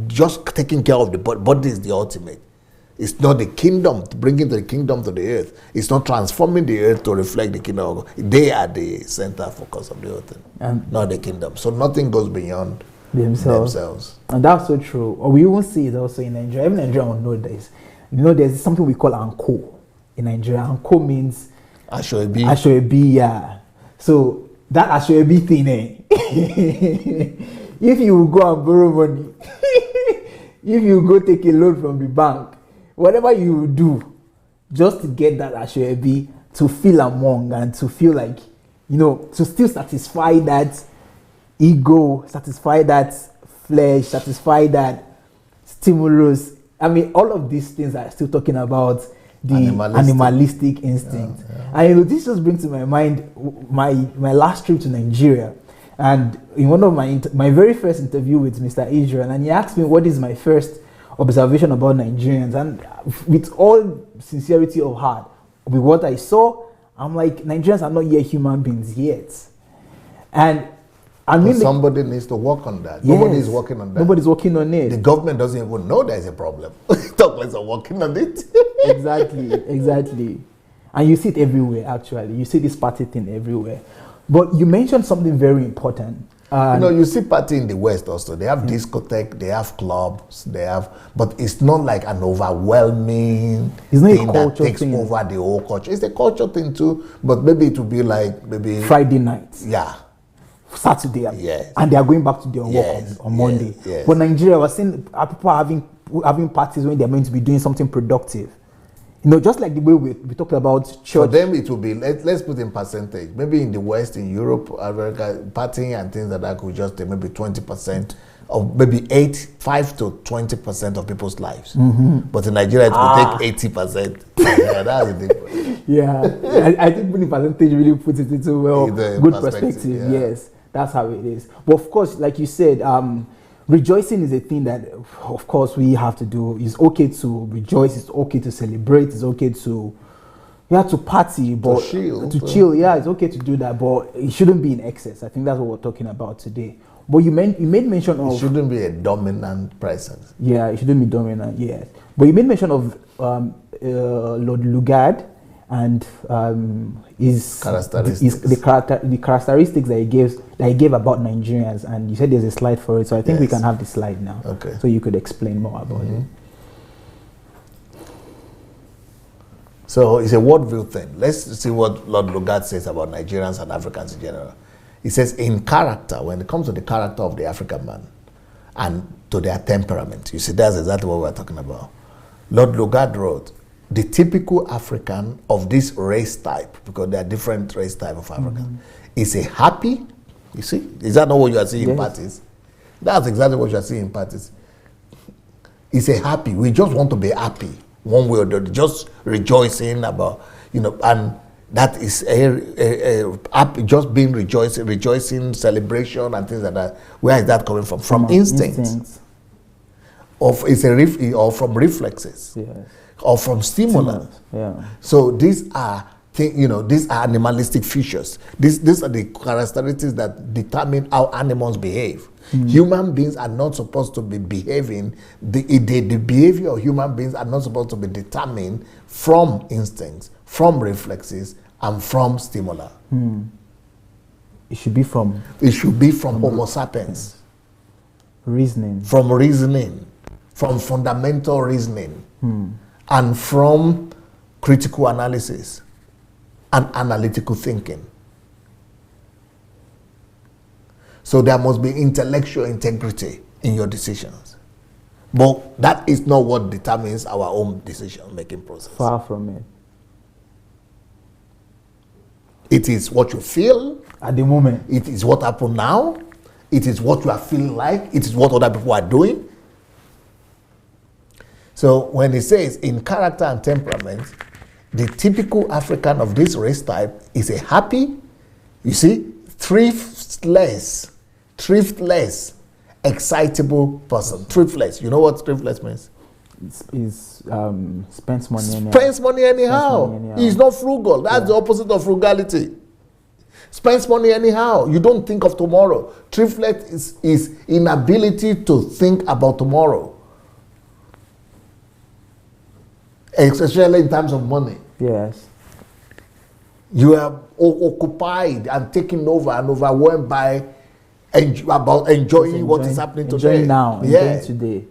just taking care of the body is the ultimate. It's not the kingdom, bringing the kingdom to the earth. It's not transforming the earth to reflect the kingdom of God. They are the center focus of the earth, not the kingdom. So nothing goes beyond themselves. And that's so true. Or we even see it also in Nigeria. Even Nigeria will know this. There's something we call anko in Nigeria. Anko means Ashoebi, yeah. So that Ashoebi thing, if you go and borrow money, if you go take a loan from the bank, whatever you do, just to get that Ashoebi, to feel among and to feel like, to still satisfy that ego, satisfy that flesh, satisfy that stimulus. All of these things are still talking about animalistic instinct. And this just brings to my mind my last trip to Nigeria. And in one of my very first interview with Mr. Adrian, and he asked me what is my first observation about Nigerians, and with all sincerity of heart, with what I saw, I'm like, Nigerians are not yet human beings yet. And I mean, somebody needs to work on that. Yes, Nobody is working on that. Nobody's working on it. The government doesn't even know there's a problem. Talk less of working on it. Exactly. And you see it everywhere, actually. You see this party thing everywhere. But you mentioned something very important. You see party in the West also. They have discotheque, they have clubs, but it's not like an overwhelming thing that takes over the whole culture. It's a culture thing too, but maybe it will be like Friday nights. Yeah. Saturday. Yes. And they are going back to their work on Monday. Yes. But Nigeria, was seeing people having parties when they're meant to be doing something productive. Just like the way we talked about church. For them, it will be, let's put in percentage. Maybe in the West, in Europe, America, partying and things like that could just take maybe 20% of maybe 5 to 20% of people's lives. Mm-hmm. But in Nigeria, it could take 80%. That's the difference. Yeah, I think putting percentage really puts it into good perspective. Yeah. Yes, that's how it is. But of course, like you said, rejoicing is a thing that, of course, we have to do. It's okay to rejoice. It's okay to celebrate. It's okay to party, but to chill. Yeah, it's okay to do that, but it shouldn't be in excess. I think that's what we're talking about today. But you made mention of, it shouldn't be a dominant presence. Yeah, it shouldn't be dominant. Yes, but you made mention of Lord Lugard and the characteristics that he gave about Nigerians, and you said there's a slide for it, so I think we can have the slide now. Okay. So you could explain more about it. So it's a worldview thing. Let's see what Lord Lugard says about Nigerians and Africans in general. He says, in character, when it comes to the character of the African man and to their temperament, you see, that's exactly what we're talking about. Lord Lugard wrote, the typical African of this race type, because there are different race type of Africans, is a happy, you see? Is that not what you are seeing in parties? That's exactly what you are seeing in parties. It's a happy, we just want to be happy, one way or the other, just rejoicing about, and that is just being rejoicing, celebration and things like that. Where is that coming from? From instincts. Or from reflexes. Yes. Or from stimuli. Yeah. So these are these are animalistic features. These are the characteristics that determine how animals behave. Human beings are not supposed to be behaving. The behavior of human beings are not supposed to be determined from instincts, from reflexes, and from stimuli. It should be from Homo sapiens. Reasoning. From reasoning, from fundamental reasoning, and from critical analysis and analytical thinking. So there must be intellectual integrity in your decisions. But that is not what determines our own decision-making process. Far from it. It is what you feel at the moment. It is what happened now. It is what you are feeling like. It is what other people are doing. So when he says in character and temperament, the typical African of this race type is a happy, thriftless, excitable person. Thriftless. You know what thriftless means? Spends money anyhow. Spends money anyhow. He's not frugal. That's the opposite of frugality. Spends money anyhow. You don't think of tomorrow. Thriftless is inability to think about tomorrow. Especially in terms of money. Yes. You are occupied and taken over and overwhelmed by enjoying what is happening today. Enjoying now, enjoying today.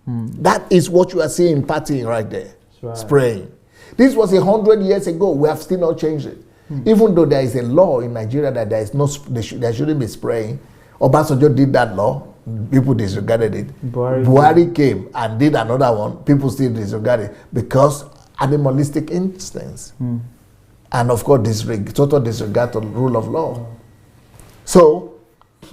That is what you are seeing partying right there. Right. Spraying. This was 100 years ago. We have still not changed it. Even though there is a law in Nigeria that there shouldn't be spraying. Obasanjo did that law. People disregarded it. Buhari came and did another one. People still disregarded it because animalistic instincts. And of course, total disregard to the rule of law. So,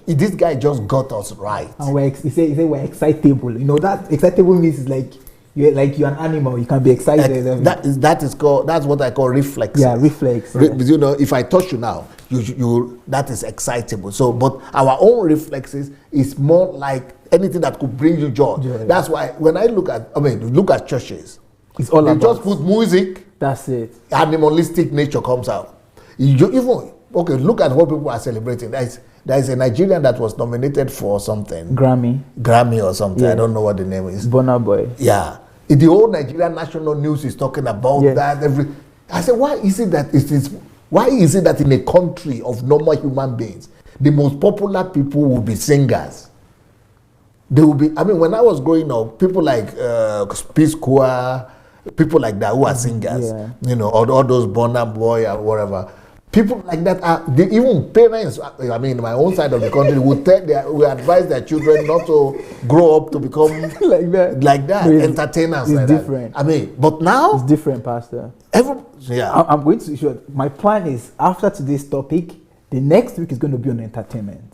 this guy just got us right. And he said we're excitable. That excitable means like You're an animal. You can be excited. That's what I call reflex. Yeah, reflex. You know, if I touch you now, you that is excitable. So, but our own reflexes is more like anything that could bring you joy. That's why when I look at churches, it's all they about just put music. That's it. Animalistic nature comes out. Look at what people are celebrating. There is a Nigerian that was nominated for something. Grammy or something. Yeah. I don't know what the name is. Burna Boy. Yeah. The whole Nigerian national news is talking about that. I said, why is it that in a country of normal human beings, the most popular people will be singers? They will be. I mean, when I was growing up, people like Peace Corps, people like that who are singers, you know, all those Burna Boy or whatever. People like that even parents. I mean, my own side of the country would advise their children not to grow up to become like that, entertainers. It's like different. That. I mean, but now it's different, Pastor. I'm going to show. My plan is after today's topic, the next week is going to be on entertainment.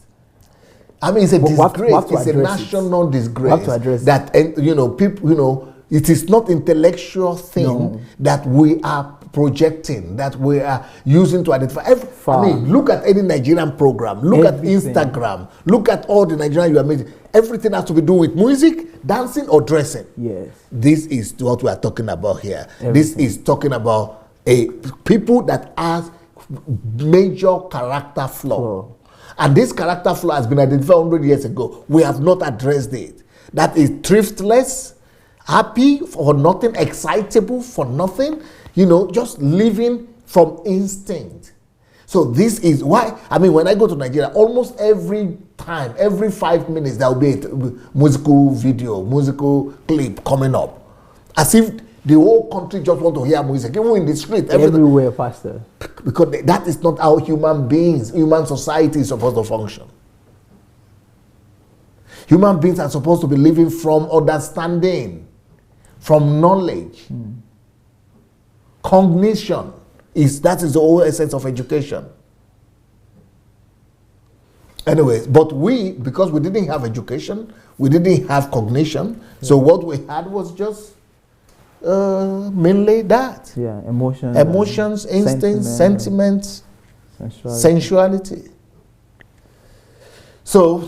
I mean, it's a disgrace. It's a national disgrace. We have to address that. You know, people. You know, it is not intellectual thing that we are projecting, that we are using to identify. I mean, look at any Nigerian program, look at Instagram, look at all the Nigerian you are making. Everything has to be done with music, dancing, or dressing. Yes. This is what we are talking about here. This is talking about people that has major character flaw. And this character flaw has been identified 100 years ago. We have not addressed it. That is thriftless, happy for nothing, excitable for nothing, you know, just living from instinct. So this is why, I mean, when I go to Nigeria, almost every time, every 5 minutes, there will be a musical video, musical clip coming up. As if the whole country just want to hear music, even in the street. Everywhere, Pastor. Because that is not how human beings, human society is supposed to function. Human beings are supposed to be living from understanding, from knowledge. Cognition that is the whole essence of education. Anyways, but because we didn't have education, we didn't have cognition, so what we had was just mainly that. Yeah, emotions, instincts, sentiments, sensuality. So,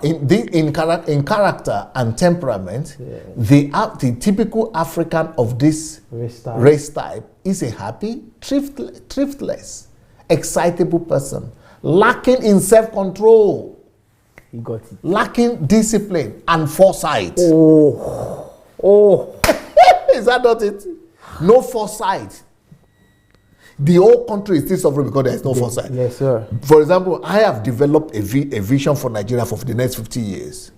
in character and temperament, the typical African of this race type is a happy, thriftless, excitable person, lacking in self-control, lacking discipline and foresight. Is that not it? No foresight. The whole country is still suffering because there is no foresight. Yes, sir. For example, I have developed a vision for Nigeria for the next 50 years.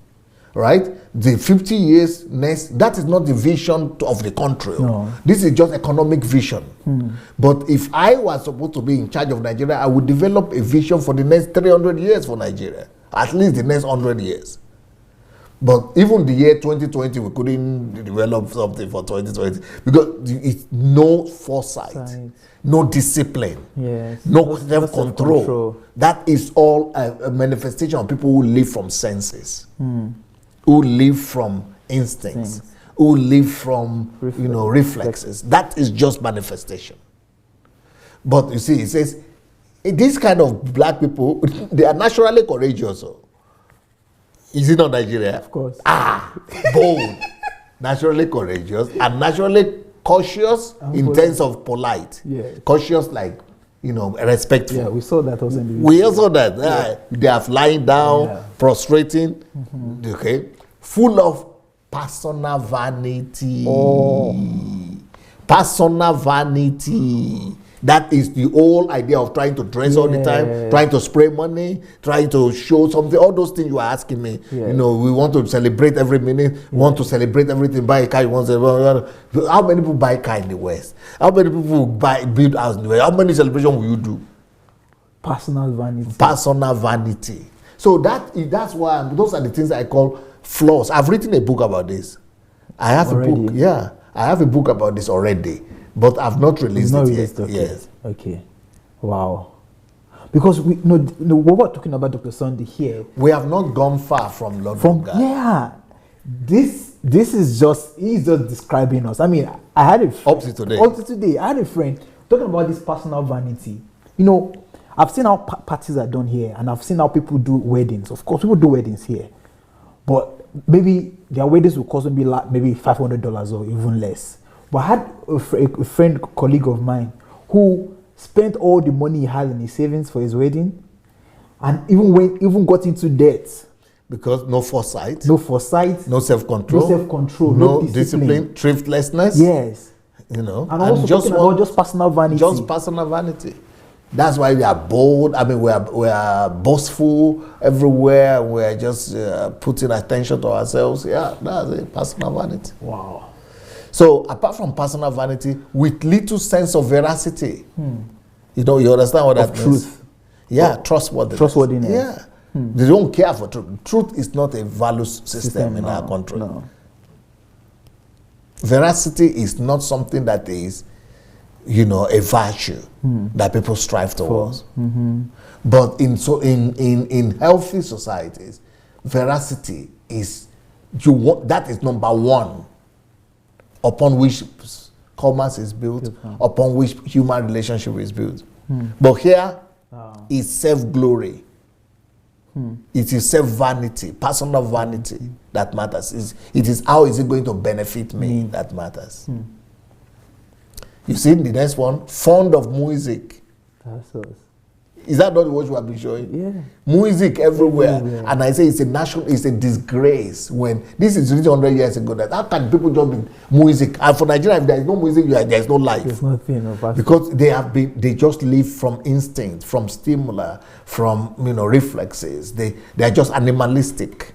Right? The 50 years next, that is not the vision of the country. No. This is just economic vision. But if I was supposed to be in charge of Nigeria, I would develop a vision for the next 300 years for Nigeria. At least the next 100 years. But even the year 2020, we couldn't develop something for 2020 because it's no foresight, no discipline, no self-control. That is all a manifestation of people who live from senses, who live from instincts, who live from reflexes. That is just manifestation. But you see, it says this kind of black people, they are naturally courageous. Is it not Nigeria? Of course. Bold, naturally courageous, and naturally cautious in terms of polite. Cautious, like, respectful. Yeah, we saw that also in the We also that. They are lying down, prostrating, okay, full of personal vanity. Personal vanity. That is the whole idea of trying to dress all the time, trying to spray money, trying to show something. All those things you are asking me. We want to celebrate every minute. We want to celebrate everything. Buy a car. How many people buy a car in the West? How many people build a house in the West? How many celebrations will you do? Personal vanity. Personal vanity. So that's why those are the things I call flaws. I've written a book about this. I have a book. Yeah, I have a book about this already. But I've not released it yet. Okay. Yes. Okay. Wow. Because we we're talking about Dr. Sunday here. We have not gone far from Lugard. this is just, he's just describing us. I mean, I had a friend, Up to today. I had a friend talking about this personal vanity. You know, I've seen how parties are done here, and I've seen how people do weddings. Of course, people do weddings here, but maybe their weddings will cost maybe $500 or even less. But I had a friend, colleague of mine, who spent all the money he had in his savings for his wedding, and even got into debt. Because no foresight, no self-control, no discipline, thriftlessness. Yes. You know, and also just personal vanity. Just personal vanity. That's why we are bold. I mean, we are boastful everywhere. We are just putting attention to ourselves. Yeah, that's it. Personal vanity. Wow. So apart from personal vanity, with little sense of veracity, you know, you understand what that means? Truth. Yeah, trustworthiness. Trustworthiness. Yeah. They don't care for truth. Truth is not a value system in our country. No. Veracity is not something that is, you know, a virtue that people strive towards. But in healthy societies, veracity is that is number one, upon which commerce is built, upon which human relationship is built. But here is self-glory. It is self-vanity, personal vanity that matters. It is how is it going to benefit me that matters. You see the next one, fond of music. That's us. Is that not what you have been showing? Yeah. Music everywhere. And I say it's a disgrace when this is 300 years ago. That how can people just be music? And for Nigeria, if there is no music, there is no life. There's nothing. Because they just live from instinct, from stimuli, from reflexes. They are just animalistic.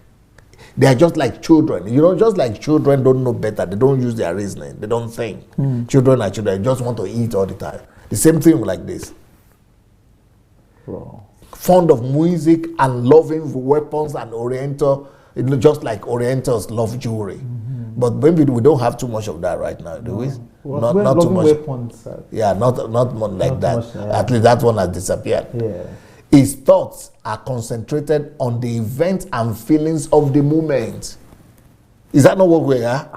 They are just like children. You know, just like children don't know better. They don't use their reasoning. They don't think. Children are children. They just want to eat all the time. The same thing like this. Wow. Fond of music and loving weapons and Oriental, just like Orientals love jewelry. But maybe we don't have too much of that right now, do we? Well, not too much. Weapons, yeah, not much like that. Much, yeah. At least that one has disappeared. Yeah. His thoughts are concentrated on the events and feelings of the moment. Is that not what we are?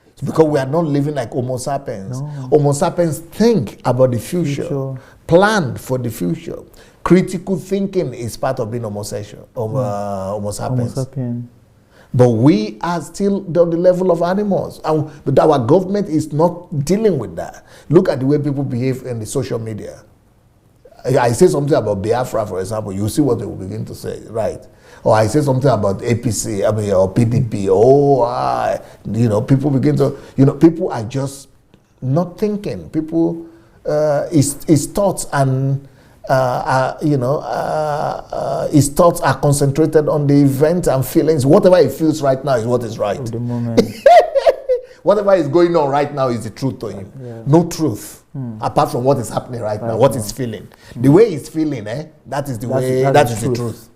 It's because we are not living like Homo sapiens. No. Homo sapiens think about the future. Plan for the future. Critical thinking is part of being Homo sapiens. Homo sapiens. But we are still on the level of animals. But our government is not dealing with that. Look at the way people behave in the social media. I say something about Biafra, for example, you see what they will begin to say, right? Or I say something about APC, or PDP. People begin to, people are just not thinking. People, his thoughts and his thoughts are concentrated on the event and feelings. Whatever he feels right now is what is right. Of the moment. Whatever is going on right now is the truth to him. Yeah. No truth. Apart from what is happening right now, what he's feeling. The way he's feeling, that is the way, that is the truth.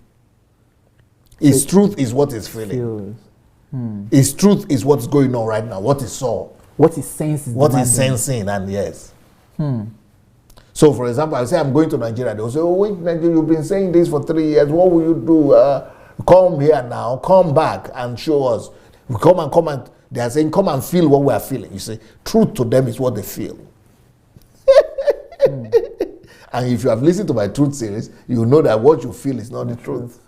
His truth is what he's feeling. His truth is what's going on right now, what he saw. What he's sensing. What he's sensing, and yes. So, for example, I say I'm going to Nigeria. They'll say, oh, wait, Nigeria, you've been saying this for 3 years. What will you do? Come here now. Come back and show us. We come and they are saying, come and feel what we are feeling. You see, truth to them is what they feel. And if you have listened to my truth series, you know that what you feel is not the truth.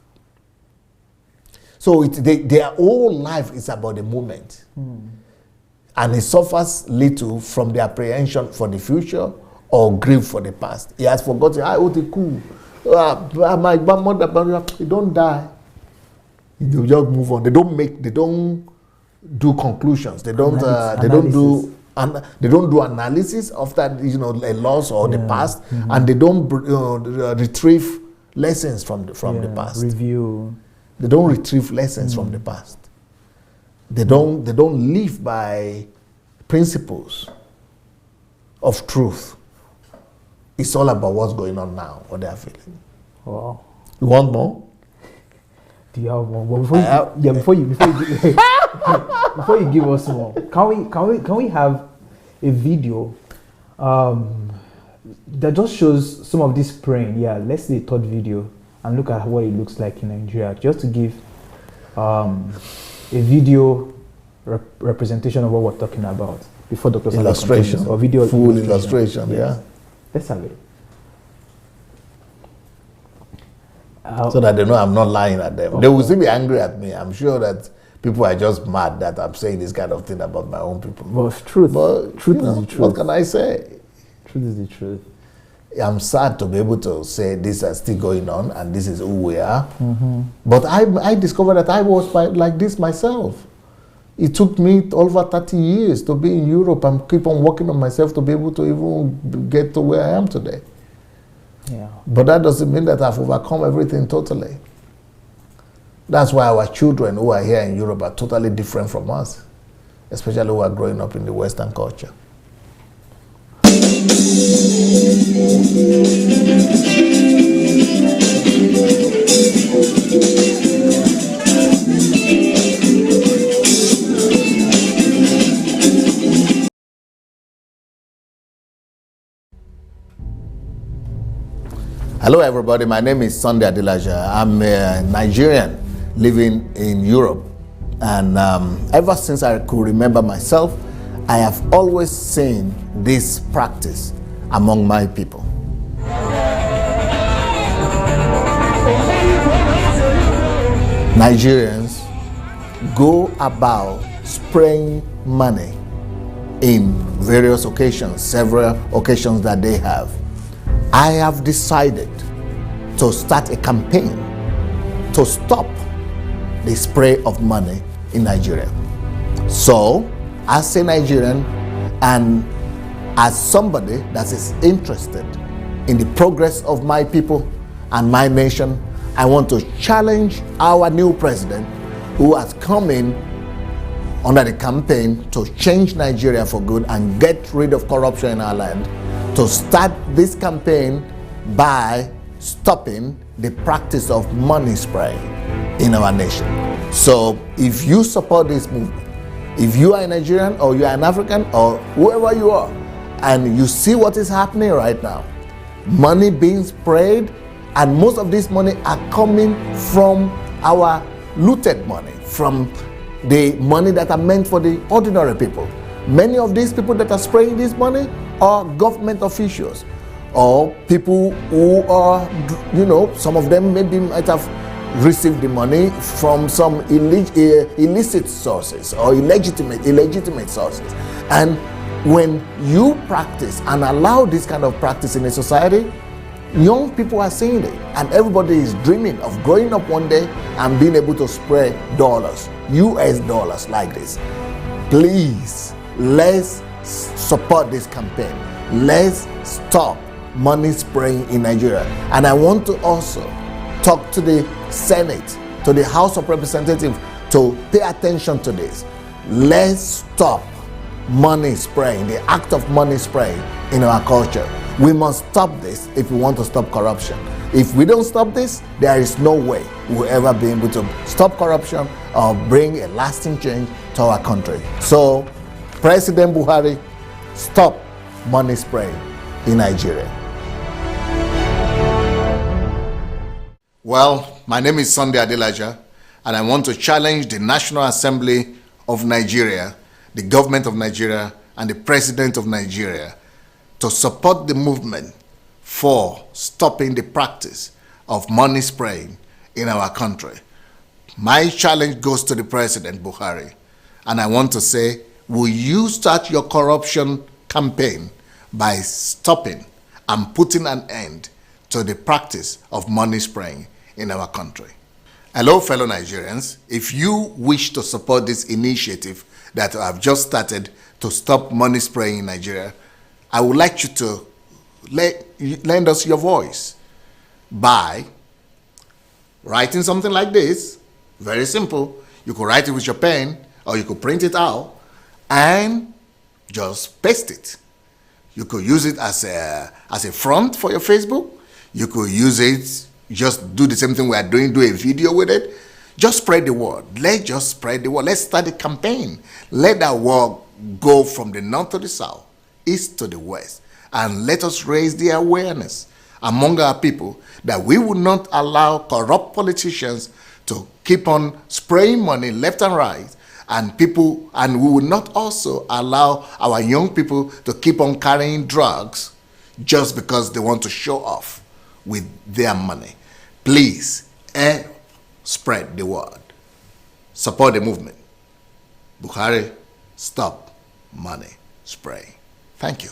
So their whole life is about the moment. And it suffers little from the apprehension for the future or grief for the past. He has forgotten, my grandmother, they don't die. They just move on. They don't do conclusions. They don't do analysis of that, a loss or the past, and they don't retrieve lessons from the past. Review. They don't retrieve lessons from the past. They don't live by principles of truth. It's all about what's going on now, what they are feeling. Wow. You want more? Do you have more? Before you give us more, can we have a video that just shows some of this praying? Yeah, let's see the third video and look at what it looks like in Nigeria, just to give a video representation of what we're talking about before Dr. Sandra Illustration, continues, or video full illustration, yeah. Let's have it. So that they know I'm not lying at them. They will still be angry at me. I'm sure that people are just mad that I'm saying this kind of thing about my own people. But it's truth. But Truth is the truth. what can I say? Truth is the truth. I'm sad to be able to say this is still going on and this is who we are. But I discovered that I was like this myself. It took me over 30 years to be in Europe and keep on working on myself to be able to even get to where I am today. Yeah. But that doesn't mean that I've overcome everything totally. That's why our children who are here in Europe are totally different from us, especially who are growing up in the Western culture. Hello everybody, my name is Sunday Adelaja. I'm a Nigerian living in Europe, and ever since I could remember myself, I have always seen this practice among my people. Nigerians go about spraying money in various occasions, several occasions that they have. I have decided to start a campaign to stop the spray of money in Nigeria. So, as a Nigerian and as somebody that is interested in the progress of my people and my nation, I want to challenge our new president who has come in under the campaign to change Nigeria for good and get rid of corruption in our land, to start this campaign by stopping the practice of money spraying in our nation. So if you support this movement, if you are a Nigerian or you are an African or whoever you are, and you see what is happening right now, money being sprayed, and most of this money are coming from our looted money, from the money that are meant for the ordinary people. Many of these people that are spraying this money are government officials or people who are, some of them maybe might have received the money from some illicit sources or illegitimate sources. And when you practice and allow this kind of practice in a society, young people are seeing it, and everybody is dreaming of growing up one day and being able to spray dollars, US dollars like this. Please, let's support this campaign. Let's stop money spraying in Nigeria. And I want to also talk to the Senate, to the House of Representatives, to pay attention to this. Let's stop money spraying, the act of money spraying in our culture. We must stop this if we want to stop corruption. If we don't stop this, there is no way we'll ever be able to stop corruption or bring a lasting change to our country. So, President Buhari, stop money spraying in Nigeria. Well, my name is Sunday Adelaja, and I want to challenge the National Assembly of Nigeria, the government of Nigeria, and the President of Nigeria to support the movement for stopping the practice of money spraying in our country. My challenge goes to the President Buhari, and I want to say, will you start your corruption campaign by stopping and putting an end to the practice of money spraying in our country? Hello, fellow Nigerians. If you wish to support this initiative that I've just started to stop money spraying in Nigeria, I would like you to lend us your voice by writing something like this. Very simple. You could write it with your pen, or you could print it out and just paste it. You could use it as a front for your Facebook. You could use it, just do the same thing we are doing, do a video with it. Just spread the word. Let's just spread the word. Let's start a campaign. Let that word go from the north to the south, east to the west, and let us raise the awareness among our people that we will not allow corrupt politicians to keep on spraying money left and right, and we will not also allow our young people to keep on carrying drugs just because they want to show off with their money. Please, spread the word. Support the movement. Buhari, stop money spraying. Thank you.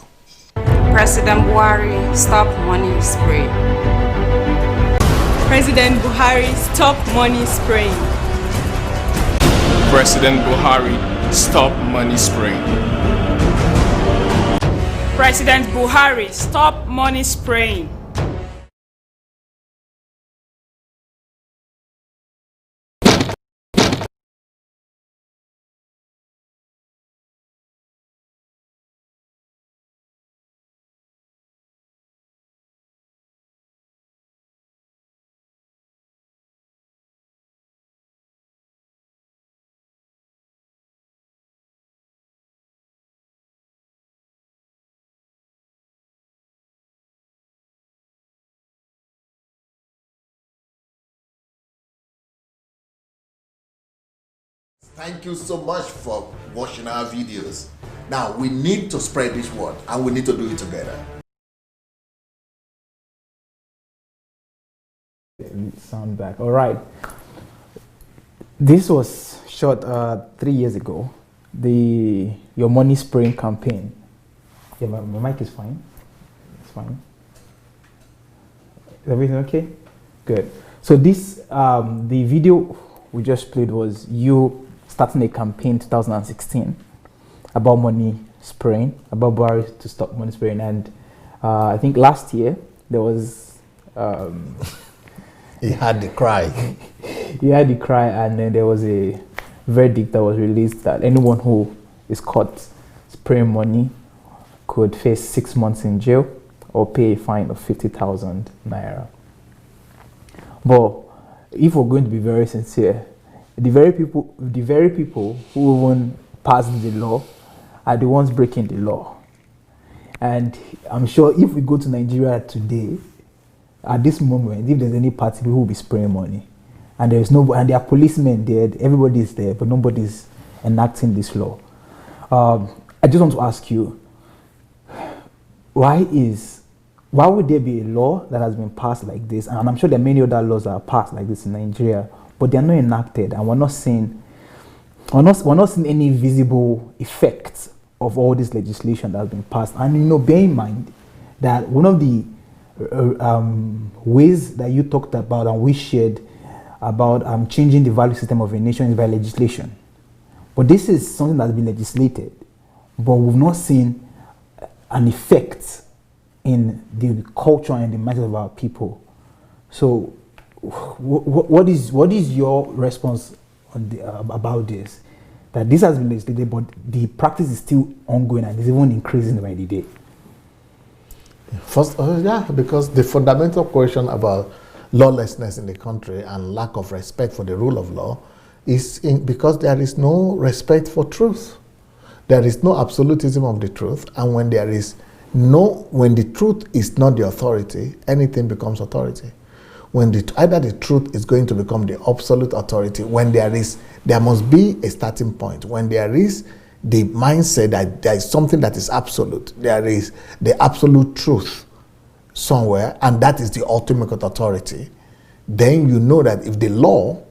President Buhari, stop money spraying. President Buhari, stop money spraying. President Buhari, stop money spraying. President Buhari, stop money spraying. Thank you so much for watching our videos. Now, we need to spread this word, and we need to do it together. Sound back. All right. This was shot 3 years ago. Your money spraying campaign. Yeah, my mic is fine. It's fine. Is everything okay? Good. So this, the video we just played was you starting a campaign in 2016 about money spraying, about Buhari to stop money spraying, and I think last year there was He had the cry. he had the cry, and then there was a verdict that was released that anyone who is caught spraying money could face 6 months in jail or pay a fine of 50,000 naira. But if we're going to be very sincere, the very people who even passed the law are the ones breaking the law. And I'm sure if we go to Nigeria today, at this moment, if there's any party, who will be spraying money, and there are policemen there, everybody is there, but nobody's enacting this law. I just want to ask you, why would there be a law that has been passed like this? And I'm sure there are many other laws that are passed like this in Nigeria, but they are not enacted, and we're not seeing any visible effects of all this legislation that has been passed. And bear in mind that one of the ways that you talked about and we shared about changing the value system of a nation is by legislation. But this is something that's been legislated, but we've not seen an effect in the culture and the mindset of our people. So what is your response on about this? That this has been legislated, but the practice is still ongoing and is even increasing by the day. First, because the fundamental question about lawlessness in the country and lack of respect for the rule of law is because there is no respect for truth. There is no absolutism of the truth, and when the truth is not the authority, anything becomes authority. When either the truth is going to become the absolute authority, when there must be a starting point. When there is the mindset that there is something that is absolute, there is the absolute truth somewhere, and that is the ultimate authority, then you know that if the law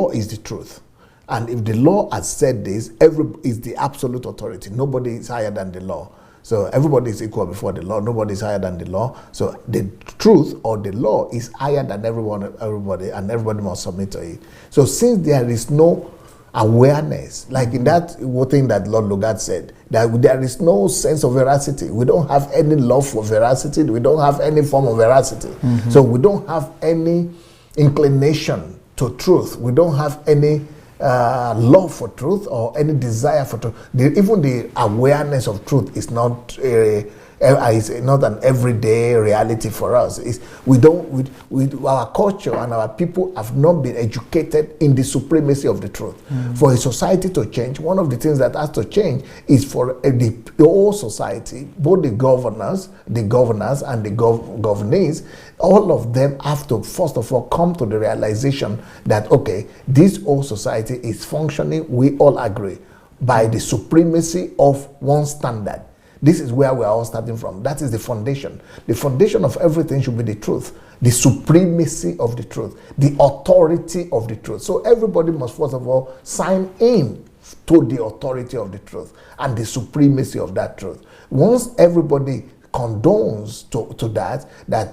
is the truth. And if the law has said this, is the absolute authority. Nobody is higher than the law. So everybody is equal before the law. Nobody is higher than the law. So the truth or the law is higher than everybody, and everybody must submit to it. So since there is no awareness, like in that thing that Lord Lugard said, that there is no sense of veracity. We don't have any love for veracity. We don't have any form of veracity. Mm-hmm. So we don't have any inclination to truth. We don't have any love for truth or any desire for truth. Even the awareness of truth is not It's not an everyday reality for us. Our culture and our people have not been educated in the supremacy of the truth. For a society to change, one of the things that has to change is for the whole society, both the governors and the governees, all of them have to first of all come to the realization that, okay, this whole society is functioning, we all agree, by the supremacy of one standard. This is where we are all starting from. That is the foundation. The foundation of everything should be the truth, the supremacy of the truth, the authority of the truth. So everybody must first of all sign in to the authority of the truth and the supremacy of that truth. Once everybody condones to that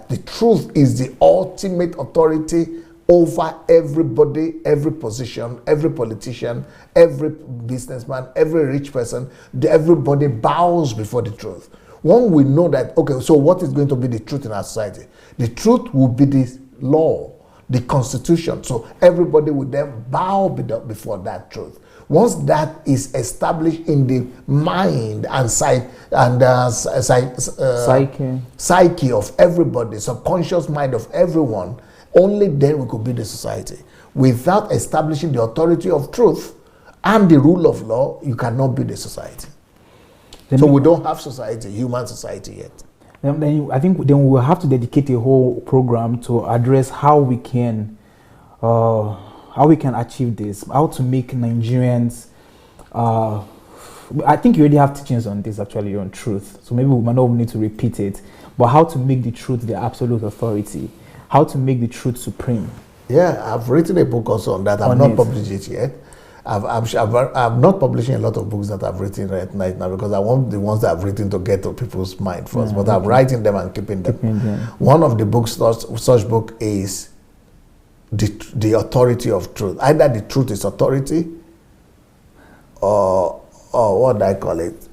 the truth is the ultimate authority over everybody, every position, every politician, every businessman, every rich person, everybody bows before the truth. One will know that, okay, so what is going to be the truth in our society? The truth will be the law, the constitution. So everybody will then bow before that truth. Once that is established in the mind and psyche of everybody, subconscious mind of everyone, only then we could be the society. Without establishing the authority of truth and the rule of law, you cannot be the society. So we don't have society, human society yet. I think we'll have to dedicate a whole program to address how we can achieve this, how to make Nigerians. I think you already have teachings on this actually, on truth. So maybe we might not need to repeat it, but how to make the truth the absolute authority. How to make the truth supreme. Yeah, I've written a book also on that. I've not published it yet. I'm not publishing a lot of books that I've written right now because I want the ones that I've written to get to people's mind first. But I'm writing them and keeping them. One of the books, such book, is the authority of truth. Either the truth is authority, or what do I call it?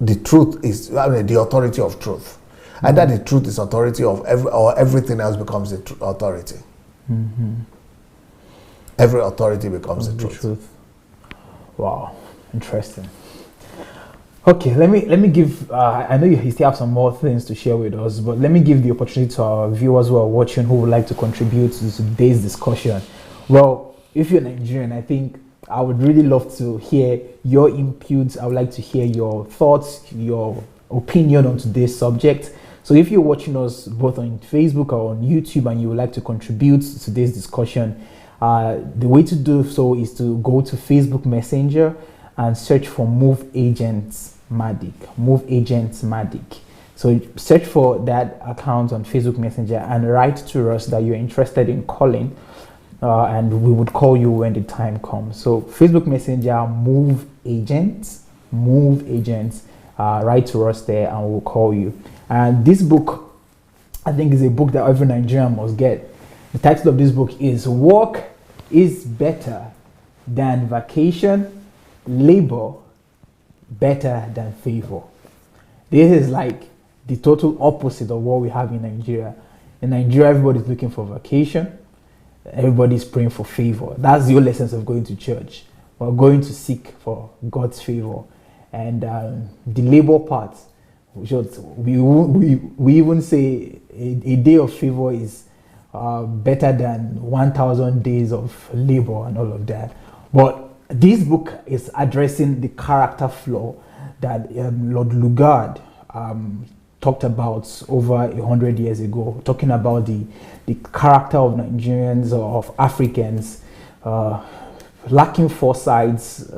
The truth is the authority of truth. Either the truth is authority or everything else becomes the authority. Every authority becomes the truth. Wow, interesting. Okay, let me give. I know you still have some more things to share with us, but let me give the opportunity to our viewers who are watching who would like to contribute to today's discussion. Well, if you're Nigerian, I think I would really love to hear your inputs. I would like to hear your thoughts, your opinion on today's subject. So if you're watching us both on Facebook or on YouTube and you would like to contribute to today's discussion, the way to do so is to go to Facebook Messenger and search for Move Agents Matic. Move Agents Matic. So search for that account on Facebook Messenger and write to us that you're interested in calling, and we would call you when the time comes. So Facebook Messenger, Move Agents, write to us there and we'll call you. And this book, I think, is a book that every Nigerian must get. The title of this book is Work is Better Than Vacation, Labor Better Than Favor. This is like the total opposite of what we have in Nigeria. In Nigeria, everybody's looking for vacation. Everybody's praying for favor. That's the whole essence of going to church. We're going to seek for God's favor. And the labor part, we even say a day of favor is better than 1,000 days of labor and all of that. But this book is addressing the character flaw that Lord Lugard talked about over 100 years ago, talking about the character of Nigerians or of Africans, lacking foresights,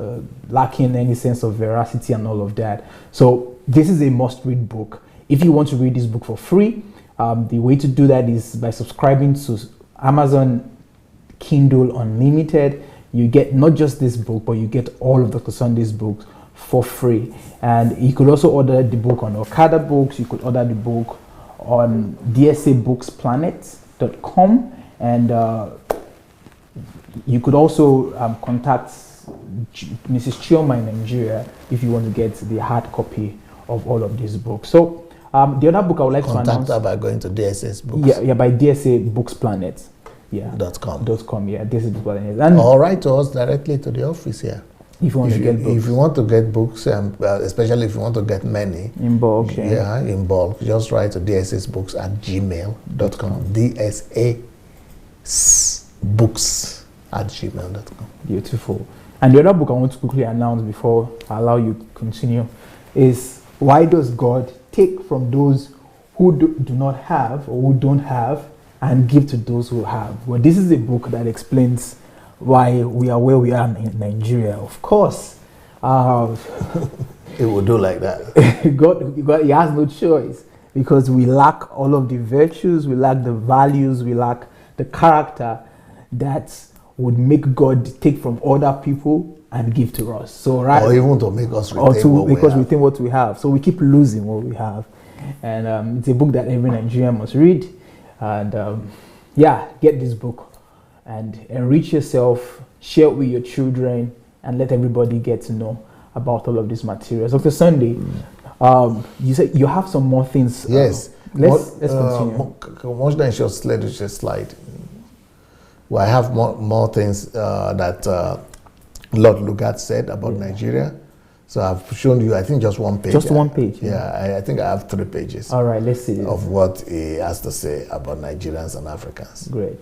lacking any sense of veracity and all of that. So this is a must-read book. If you want to read this book for free, the way to do that is by subscribing to Amazon Kindle Unlimited. You get not just this book, but you get all of Dr. Sunday's books for free. And you could also order the book on Okada Books. You could order the book on dsabooksplanet.com, and you could also contact Mrs. Chioma in Nigeria if you want to get the hard copy of all of these books. So the other book I would like to announce. Contact her by going to DSS Books. Yeah, by DSA Books Planet. Yeah. .com. .com. Yeah, DSA Books Planet. And or write to us directly to the office here. If you want to get books. If you want to get books, especially if you want to get many. In bulk, yeah. In bulk. Just write to dsasbooks@gmail.com. dsasbooks@gmail.com. Beautiful. And the other book I want to quickly announce before I allow you to continue is Why Does God Take from Those Who do not have or who don't have and give to those who have? Well, this is a book that explains why we are where we are in Nigeria. Of course, it will do like that. God, he has no choice because we lack all of the virtues, we lack the values, we lack the character that would make God take from other people and give to us. So, right, or even to make us retain because we think what we have. So we keep losing what we have, and it's a book that every Nigerian must read. And get this book and enrich yourself, share it with your children, and let everybody get to know about all of these materials. Dr. Sunday, you said you have some more things. Yes. Let's continue. Much than just slide. Well, I have more things that Lord Lugard said about Nigeria. So I've shown you, I think, just one page. Just one page. Yeah, I think I have 3 pages. All right, let's see. Of what he has to say about Nigerians and Africans. Great.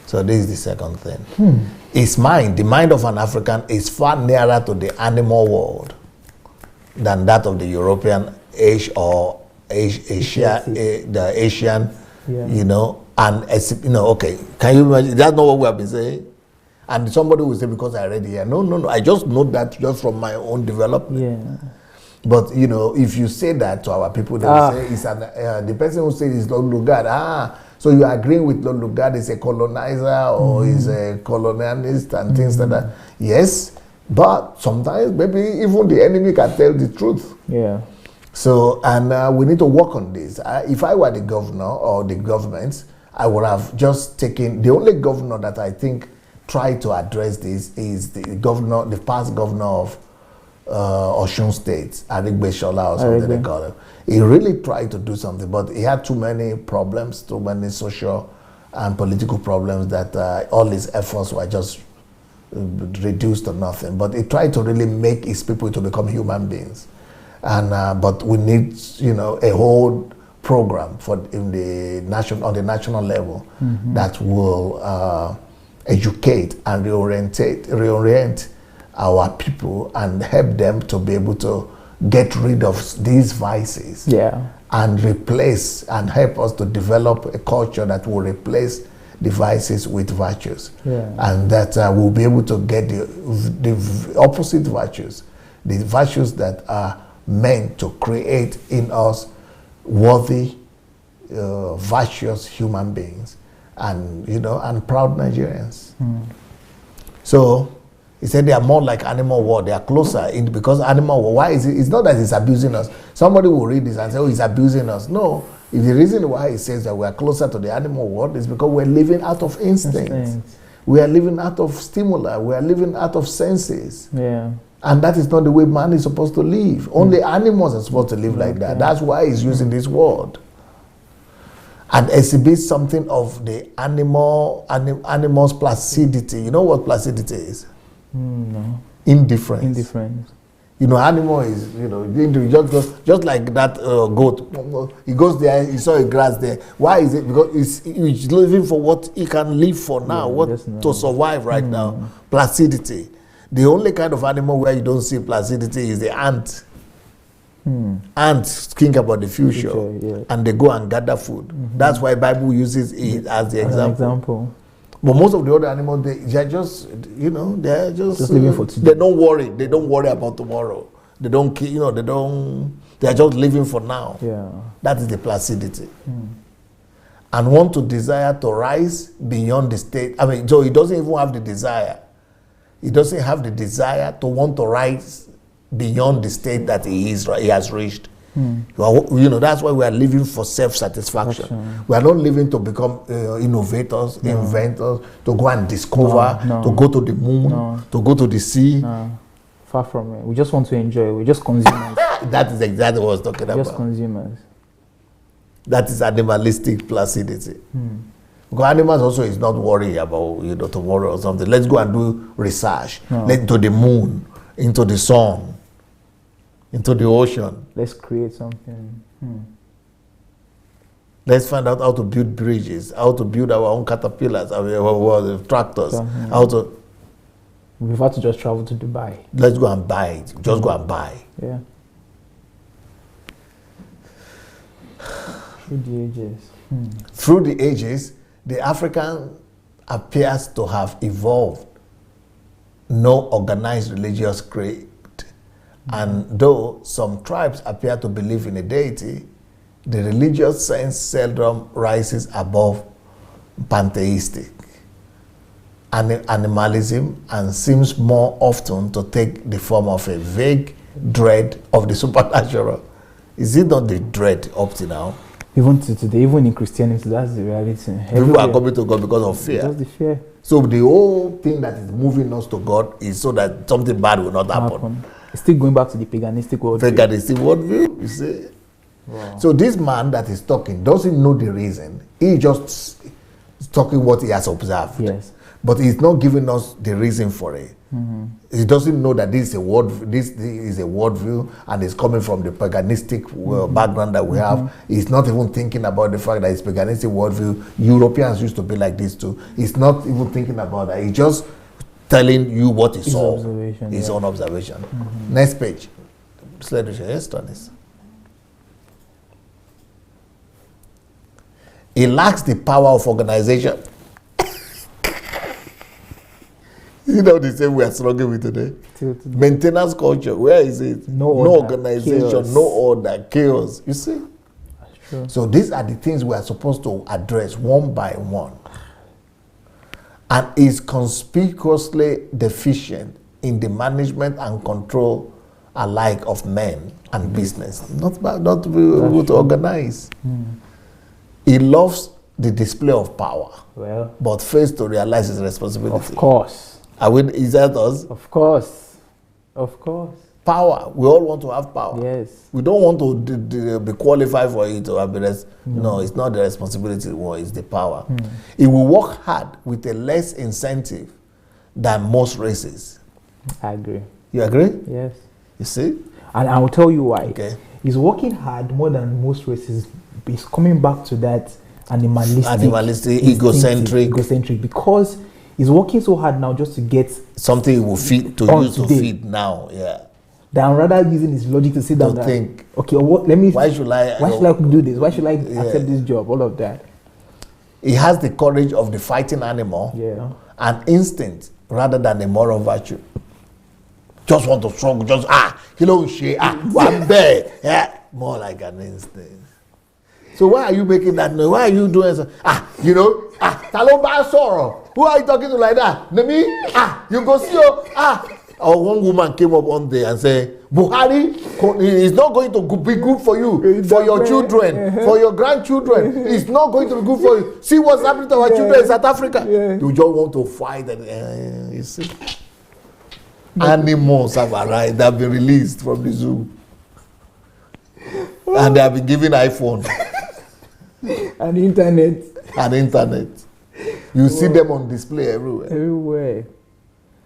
So this is the second thing. His mind, the mind of an African, is far nearer to the animal world than that of the European Asia or Asia, the Asian, and okay, can you imagine? That's not what we have been saying. And somebody will say, because I read here. No. I just know that just from my own development. Yeah. But, if you say that to our people, they will say, it's the person who says it's Lord Lugard. So you are agreeing with Lord Lugard is a colonizer or is a colonialist and things like that. Yes, but sometimes maybe even the enemy can tell the truth. Yeah. So, and we need to work on this. If I were the governor or the government, I would have just taken, the only governor that I think try to address this is the past governor of Osun State, Arigbeshola or something they call him. He really tried to do something, but he had too many problems, too many social and political problems that all his efforts were just reduced to nothing. But he tried to really make his people to become human beings. And but we need, a whole program on the national level that will educate and reorient our people and help them to be able to get rid of these vices and replace and help us to develop a culture that will replace the vices with virtues, and that we'll be able to get the opposite virtues, the virtues that are meant to create in us worthy, virtuous human beings, and and proud Nigerians. So he said they are more like animal world. They are closer because animal world. Why is it? It's not that it's abusing us. Somebody will read this and say, "Oh, he's abusing us." No. If the reason why he says that we are closer to the animal world is because we're living out of instinct. We are living out of stimuli. We are living out of senses. Yeah. And that is not the way man is supposed to live. Only animals are supposed to live like that. That's why he's using this word. And exhibits something of the animal's placidity. You know what placidity is? No. Indifference. Animal is, just like that goat. He goes there, he saw a grass there. Why is it? Because he's living for what he can live for now, to survive right now. Placidity. The only kind of animal where you don't see placidity is the ant. Ants think about the future, and they go and gather food. That's why Bible uses it as the example. But most of the other animals, they're just, they're just living for today. They don't worry. They don't worry about tomorrow. They don't, they're just living for now. Yeah. That is the placidity. And want to desire to rise beyond the state. So he doesn't even have the desire. He doesn't have the desire to want to rise beyond the state that he has reached. That's why we are living for self-satisfaction. We are not living to become innovators, inventors, to go and discover, to go to the moon, to go to the sea. Far from it. We just want to enjoy. We're just consumers. That is exactly what I was talking about. Just consumers. That is animalistic placidity. Because animals also is not worried about tomorrow or something. Let's go and do research. Let's to the moon, into the sun, into the ocean. Let's create something. Let's find out how to build bridges, how to build our own caterpillars, our tractors, how to. We've had to just travel to Dubai. Let's go and buy it. Just go and buy. Yeah. Through the ages. Through the ages, the African appears to have evolved no organized religious creed. And though some tribes appear to believe in a deity, the religious sense seldom rises above pantheistic animalism and seems more often to take the form of a vague dread of the supernatural. Is it not the dread up to now? Even to today, even in Christianity, that's the reality. People are coming to God because of fear. Just the fear. So the whole thing that is moving us to God is so that something bad will not happen. It's still going back to the paganistic worldview. Paganistic worldview, you see. Wow. So this man that is talking doesn't know the reason. He just is talking what he has observed. Yes. But he's not giving us the reason for it. He doesn't know that this is a worldview and it's coming from the paganistic background that we have. He's not even thinking about the fact that it's paganistic worldview. Europeans used to be like this too. He's not even thinking about that. He's just telling you what he saw. His own observation. Next page. Let's turn this. He lacks the power of organization. You know the same we are struggling with today. Maintenance culture, where is it? No organization, chaos. no order, chaos. You see? That's true. So these are the things we are supposed to address one by one. And is conspicuously deficient in the management and control alike of men and business. Not to be able to organize. He loves the display of power, but fails to realize his responsibility. Of course. Is that us? Of course. Of course. Power. We all want to have power. Yes. We don't want to be qualified for it or be No, it's not the responsibility, it's the power. He will work hard with a less incentive than most races. I agree. You agree? Yes. You see? And I will tell you why. Okay. He's working hard more than most races. He's coming back to that animalistic, egocentric, because he's working so hard now just to get something he will feed to feed now. Yeah. Than rather using his logic to sit down and think, okay, why should I do this? Why should I accept this job? All of that. He has the courage of the fighting animal, an instinct rather than a moral virtue. Just want to struggle, one bear. Yeah, more like an instinct. So why are you making that noise? Why are you doing so? Talomba sorrow. Who are you talking to like that? Me? You go see or one woman came up one day and said, Buhari is not going to be good for you, for your children, for your grandchildren. It's not going to be good for you. See what's happening to our children in South Africa. You just want to fight and you see. Animals have arrived, they have been released from the zoo. And they have been given iPhone. And internet. You see them on display everywhere.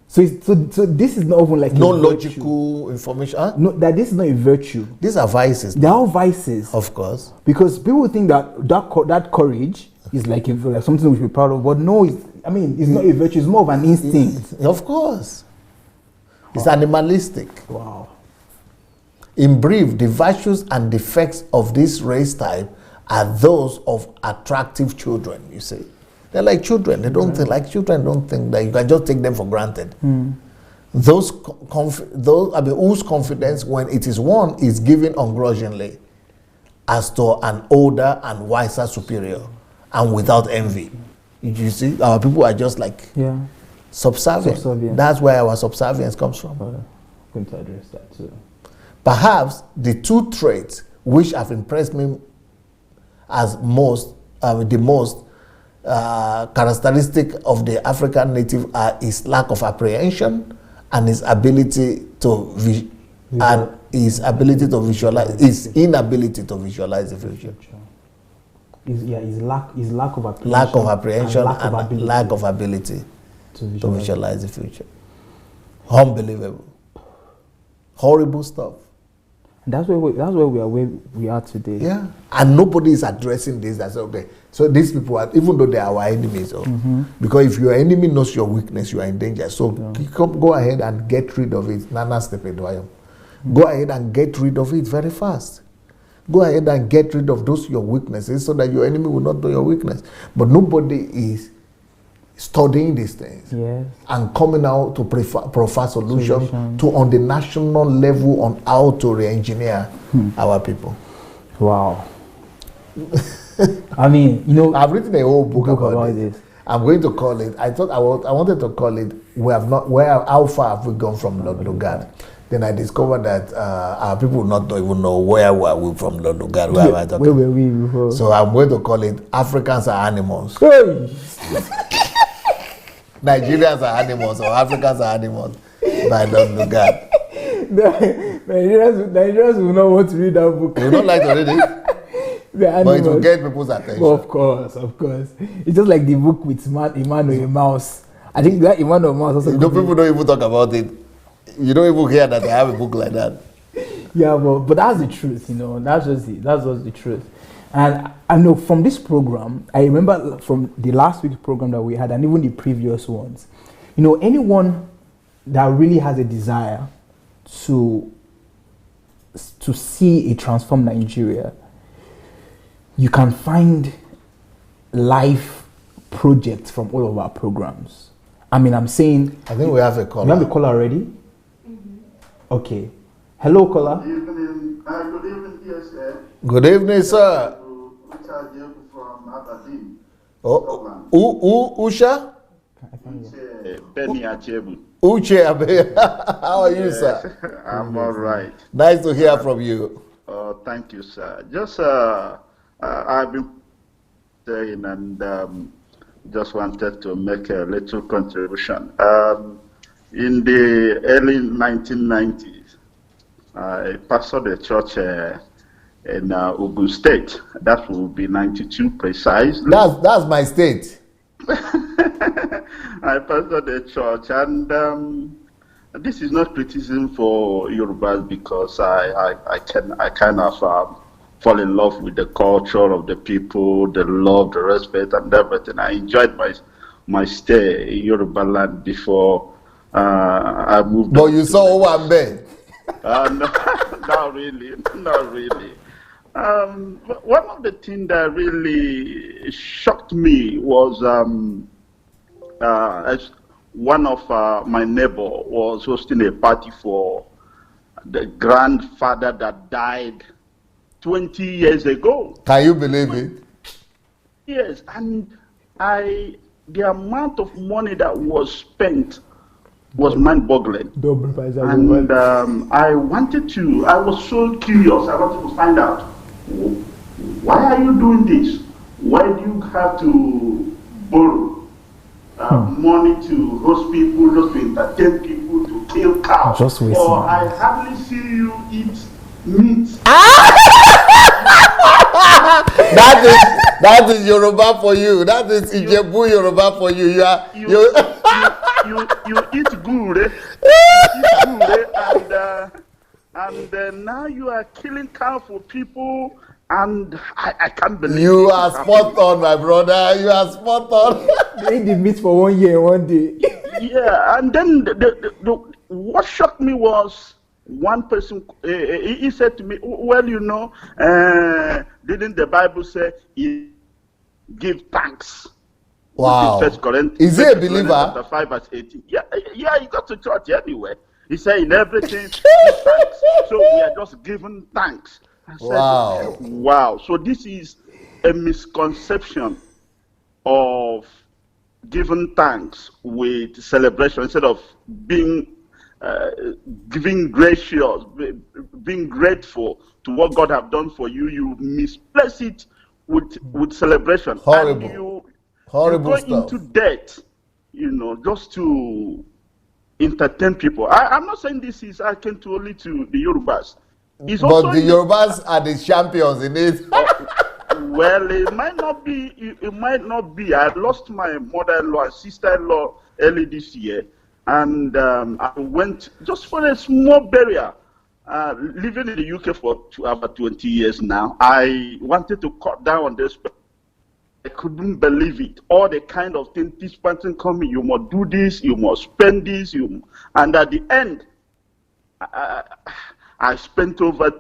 So this is not even like no logical information. No, that this is not a virtue. These are vices. They are vices, of course. Because people think that courage is like something we should be proud of, but no, it's not a virtue. It's more of an instinct. Of course, it's animalistic. Wow. In brief, the virtues and defects of this race type are those of attractive children. You see. They're like children. They don't think like children. Don't think that you can just take them for granted. Those whose confidence, when it is won, is given ungrudgingly, as to an older and wiser superior, and without envy. You see, our people are just like subservient. That's where our subservience comes from. I'm going to address that too. Perhaps the two traits which have impressed me as the most characteristic of the African native are his lack of apprehension and his inability to visualize the future. is lack of apprehension. Lack of apprehension and lack of ability to to visualize the future. Unbelievable. Horrible stuff. And that's where we are today. Yeah. And nobody is addressing this. That's okay. So these people are, even though they are our enemies, because if your enemy knows your weakness, you are in danger. So go ahead and get rid of it. Nana Stepedoyam. Go ahead and get rid of it very fast. Go ahead and get rid of those your weaknesses so that your enemy will not know your weakness. But nobody is studying these things and coming out to prefer solution to on the national level on how to re-engineer our people. Wow. I mean, I've written a whole book about this. I'm going to call it. I wanted to call it. How far have we gone from Lugard? Then I discovered that our people will not even know where were we from Lugard. Where were we before? So I'm going to call it Africans are animals. Hey. Nigerians are animals or Africans are animals by Lugard. Nigerians will not want to read that book. They don't like to read it. But it will get people's attention. Well, of course. It's just like the book with a man or a mouse. I think that a man or a mouse also. People don't even talk about it. You don't even hear that they have a book like that. Yeah, but that's the truth, That's just the truth. And I know from this program, I remember from the last week's program that we had, and even the previous ones, anyone that really has a desire to see a transformed Nigeria, you can find life projects from all of our programs. I mean, I think we have a caller. We have a caller already? Okay. Hello, caller. Good evening. Good evening, yes, sir. Good evening, sir. From Aberdeen. Usha? Benny Achebu. Uche, how are you, sir? I'm all right. Nice to hear from you. Thank you, sir. Just, I've been saying and just wanted to make a little contribution. In the early 1990s, I pastored a church in Ogun State. That will be 92 precisely. That's my state. I pastored a church, and this is not criticism for Yorubas because I kind of fall in love with the culture of the people, the love, the respect, and everything. I enjoyed my stay in Yoruba land before I moved. But you saw Owambe? No, not really. One of the things that really shocked me was as one of my neighbor was hosting a party for the grandfather that died 20 years ago. Can you believe it? Yes, and the amount of money that was spent was mind-boggling. And I was so curious, I wanted to find out, why are you doing this? Why do you have to borrow money to host people, just to entertain people, to kill cows? Just wasting. Or I hardly see you eat meat. That is Yoruba for you. That is Ijebu Yoruba for you. You eat good, and now you are killing cows for people, and I can't believe you are spot on, my brother. You are spot on. They eat the meat for 1 year, 1 day. Yeah, and then what shocked me was one person. He said to me, "Well, didn't the Bible say give thanks?" Wow. Is he a believer? Chapter 5 verse 18. Yeah, he got to church anyway. He said in everything, give thanks. So we are just giving thanks. I said, wow. Wow. So this is a misconception of giving thanks with celebration instead of being gracious, being grateful to what God have done for you. You misplace it with celebration. Horrible. And Horrible you go into debt, just to entertain people. I'm not saying this is akin to only to the Yorubas. But the Yorubas are the champions in it. Well, it might not be. It might not be. I lost my mother-in-law and sister-in-law early this year, and I went just for a small burial. Living in the UK for about 20 years now, I wanted to cut down on this. I couldn't believe it. All the kind of things this person coming, you must do this, you must spend this, and at the end, I spent over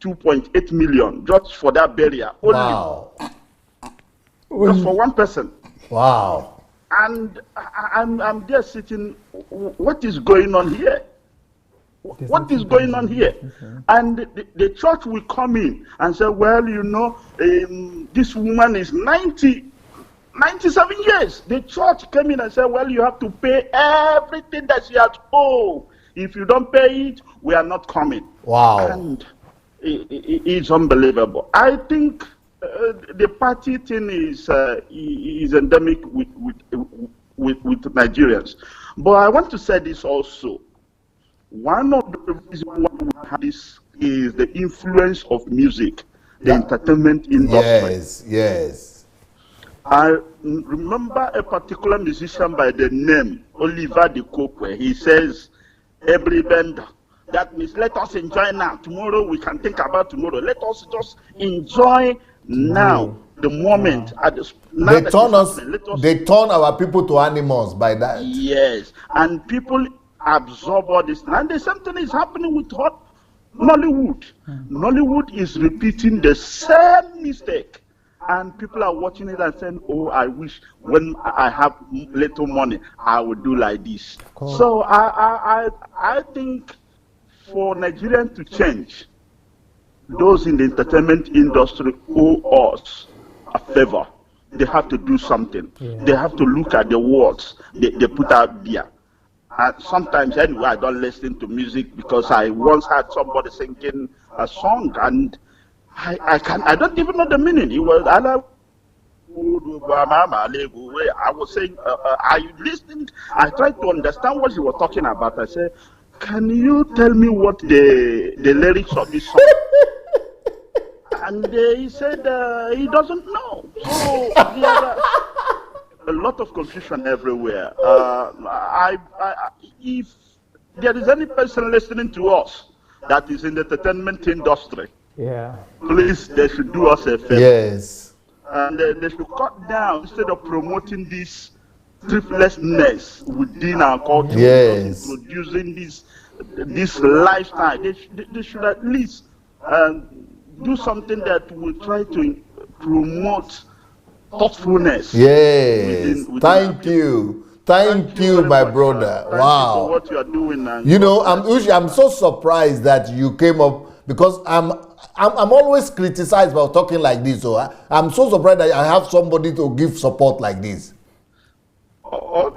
2.8 million just for that burial. Wow. Just for one person. Wow. And I'm there sitting, what is going on here? What is going on here? Okay. And the church will come in and say, well, you know, this woman is 97 years. The church came in and said, well, you have to pay everything that she has owed. If you don't pay it, we are not coming. Wow. And it's unbelievable. I think the party thing is endemic with Nigerians. But I want to say this also. One of the reasons why we have this is the influence of music, the entertainment industry. Yes, yes. I remember a particular musician by the name Oliver de Coque. He says, every band, that means let us enjoy now. Tomorrow we can think about tomorrow. Let us just enjoy now, the moment. They turn our people to animals by that. Yes, and people absorb all this. And the same thing is happening with Nollywood. Nollywood is repeating the same mistake. And people are watching it and saying, oh, I wish when I have little money, I would do like this. So I think for Nigerians to change, those in the entertainment industry owe us a favor. They have to do something. Yeah. They have to look at the words they put out there. Sometimes, anyway, I don't listen to music because I once had somebody singing a song and I don't even know the meaning. It was I was saying, I listened. I tried to understand what he was talking about. I said, can you tell me what the lyrics of this song? And he said he doesn't know. So a lot of confusion everywhere. If there is any person listening to us that is in the entertainment industry, please, they should do us a favor. Yes. And they should cut down instead of promoting this thriftlessness within our culture. Yes. Introducing this lifestyle. They should at least do something that will try to promote thoughtfulness. Yes. Thank you. Thank you, my brother. Thank wow. you for what you are doing. You know, I'm so surprised that you came up because I'm always criticized about talking like this. So I'm so surprised that I have somebody to give support like this. No.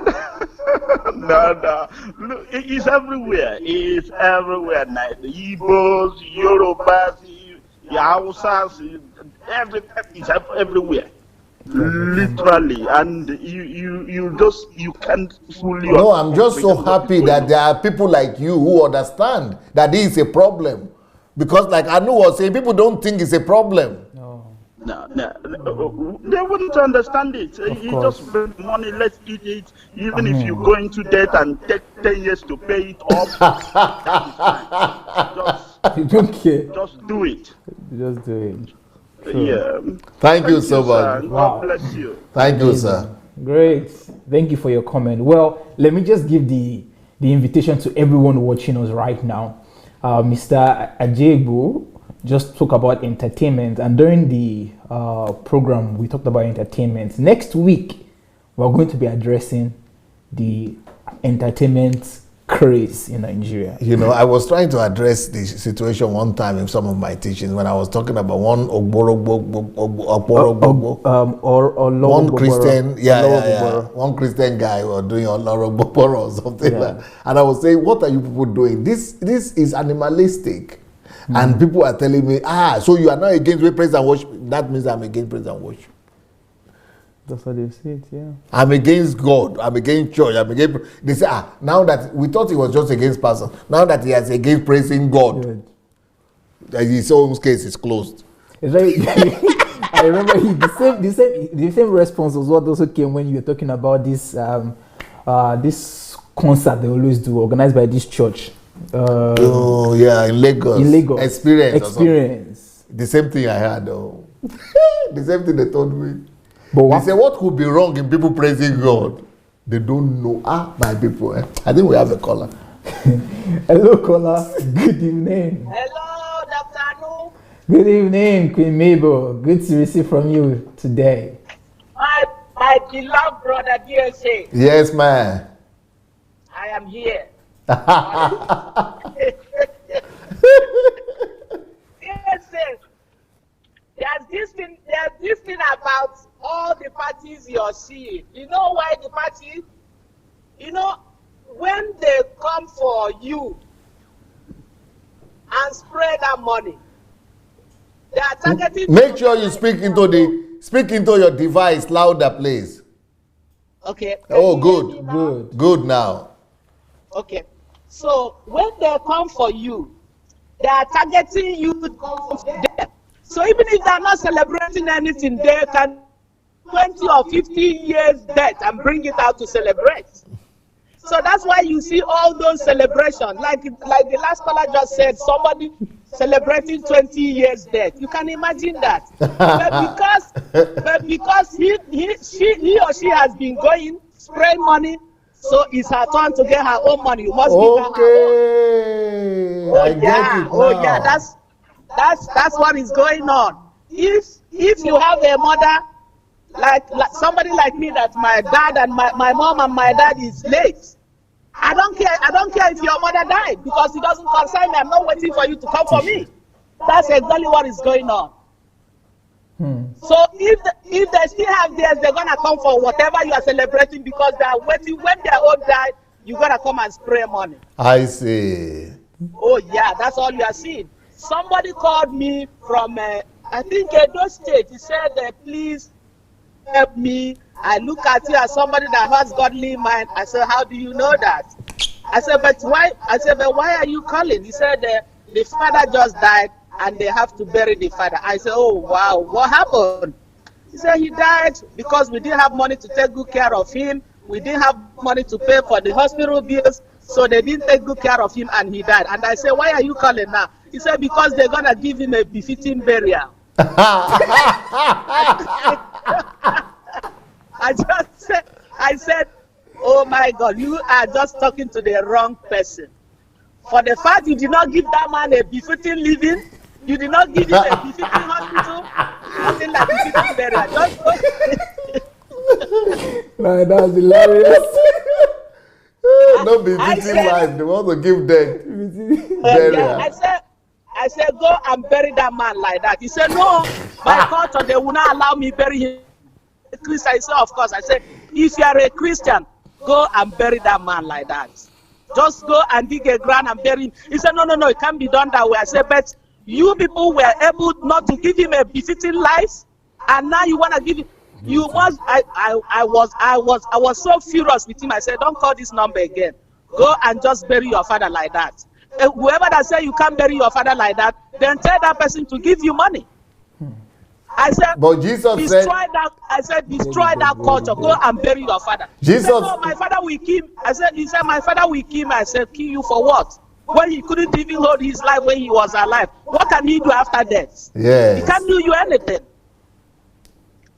Look, it's everywhere. It's everywhere. The Igbos, Yorubas, the Hausas, it's everywhere. Literally, and you can't fully. No, I'm just so happy that there are people like you who understand that this is a problem, because like Anu was saying, people don't think it's a problem. No, they wouldn't understand it. You just spend money, let's eat it. Even if you go into debt and take 10 years to pay it off, you don't care. Just do it. Just do it. Yeah. Thank you so much. God bless you. Thank you, sir. Great. Thank you for your comment. Well, let me just give the invitation to everyone watching us right now. Mr. Ajegbu just talked about entertainment, and during the program we talked about entertainment. Next week we're going to be addressing the entertainment craze in Nigeria. You know, I was trying to address the situation one time in some of my teachings when I was talking about one one Christian, one Christian guy was doing Olorogboporo or something like that. And I was saying, what are you people doing? This is animalistic. And people are telling me, so you are not against praise and worship. That means I'm against praise and worship. That's how they say it, yeah. I'm against God. I'm against church. I'm against. They say, now that we thought he was just against pastor, now that he has against praising God, his own case is closed. It's very, I remember the same response was what also came when you were talking about this this concert they always do, organized by this church. Oh yeah, in Lagos. In Lagos. Experience. The same thing I had though. The same thing they told me. But they say what could be wrong in people praising God? They don't know. My people. I think we have a caller. Hello, caller. Good evening. Hello, Dr. Anu. Good evening, Queen Mabel. Good to receive from you today. My beloved brother DSA. Yes, man. I am here. There's this thing about all the parties you're seeing. You know why the party? You know, when they come for you and spread that money, they are targeting. Make sure you speak into your device louder, please. Okay. Oh, good now. Okay. So when they come for you, they are targeting you to come for them. So even if they are not celebrating anything, they can 20 or 15 years debt and bring it out to celebrate. So that's why you see all those celebrations, like the last caller just said, somebody celebrating 20 years death. You can imagine that. but because he or she has been going, spraying money, so it's her turn to get her own money. You must give her her own. I get it now. Yeah, that's what is going on. If you have a mother like somebody like me, that my dad and my mom and my dad is late, I don't care if your mother died, because it doesn't concern me. I'm not waiting for you to come for me. That's exactly what is going on. So if they still have theirs, they're gonna come for whatever you are celebrating, because they are waiting. When their own die, you gotta come and spray money. I see. Oh yeah, that's all you are seeing. Somebody called me from I think Edo State. He said, please help me. I look at you as somebody that has godly mind. I said, how do you know that? I said, but why? I said, but why are you calling? He said, the father just died and they have to bury the father. I said, oh wow, what happened? He said, he died because we didn't have money to take good care of him. We didn't have money to pay for the hospital bills, so they didn't take good care of him and he died. And I said, why are you calling now? He said, because they're gonna give him a befitting burial. I said, oh my God, you are just talking to the wrong person. For the fact you did not give that man a befitting living, you did not give him a befitting hospital, nothing like befitting burial. Man, that's hilarious. No befitting life, they want to give death. Yeah, I said, go and bury that man like that. He said, no, by culture, they will not allow me bury him. Christian, I said, of course. I said, if you are a Christian, go and bury that man like that. Just go and dig a ground and bury him. He said, no, it can't be done that way. I said, but you people were able not to give him a befitting life, and now you want to give him. You must. I was so furious with him. I said, don't call this number again. Go and just bury your father like that. Whoever that say you can't bury your father like that, then tell that person to give you money. I said, but Jesus destroy that culture. Go and bury your father. Jesus, he said, no, my father will kill. He said, my father will kill me. I said, kill you for what? When he couldn't even hold his life when he was alive. What can he do after death? Yes. He can't do you anything.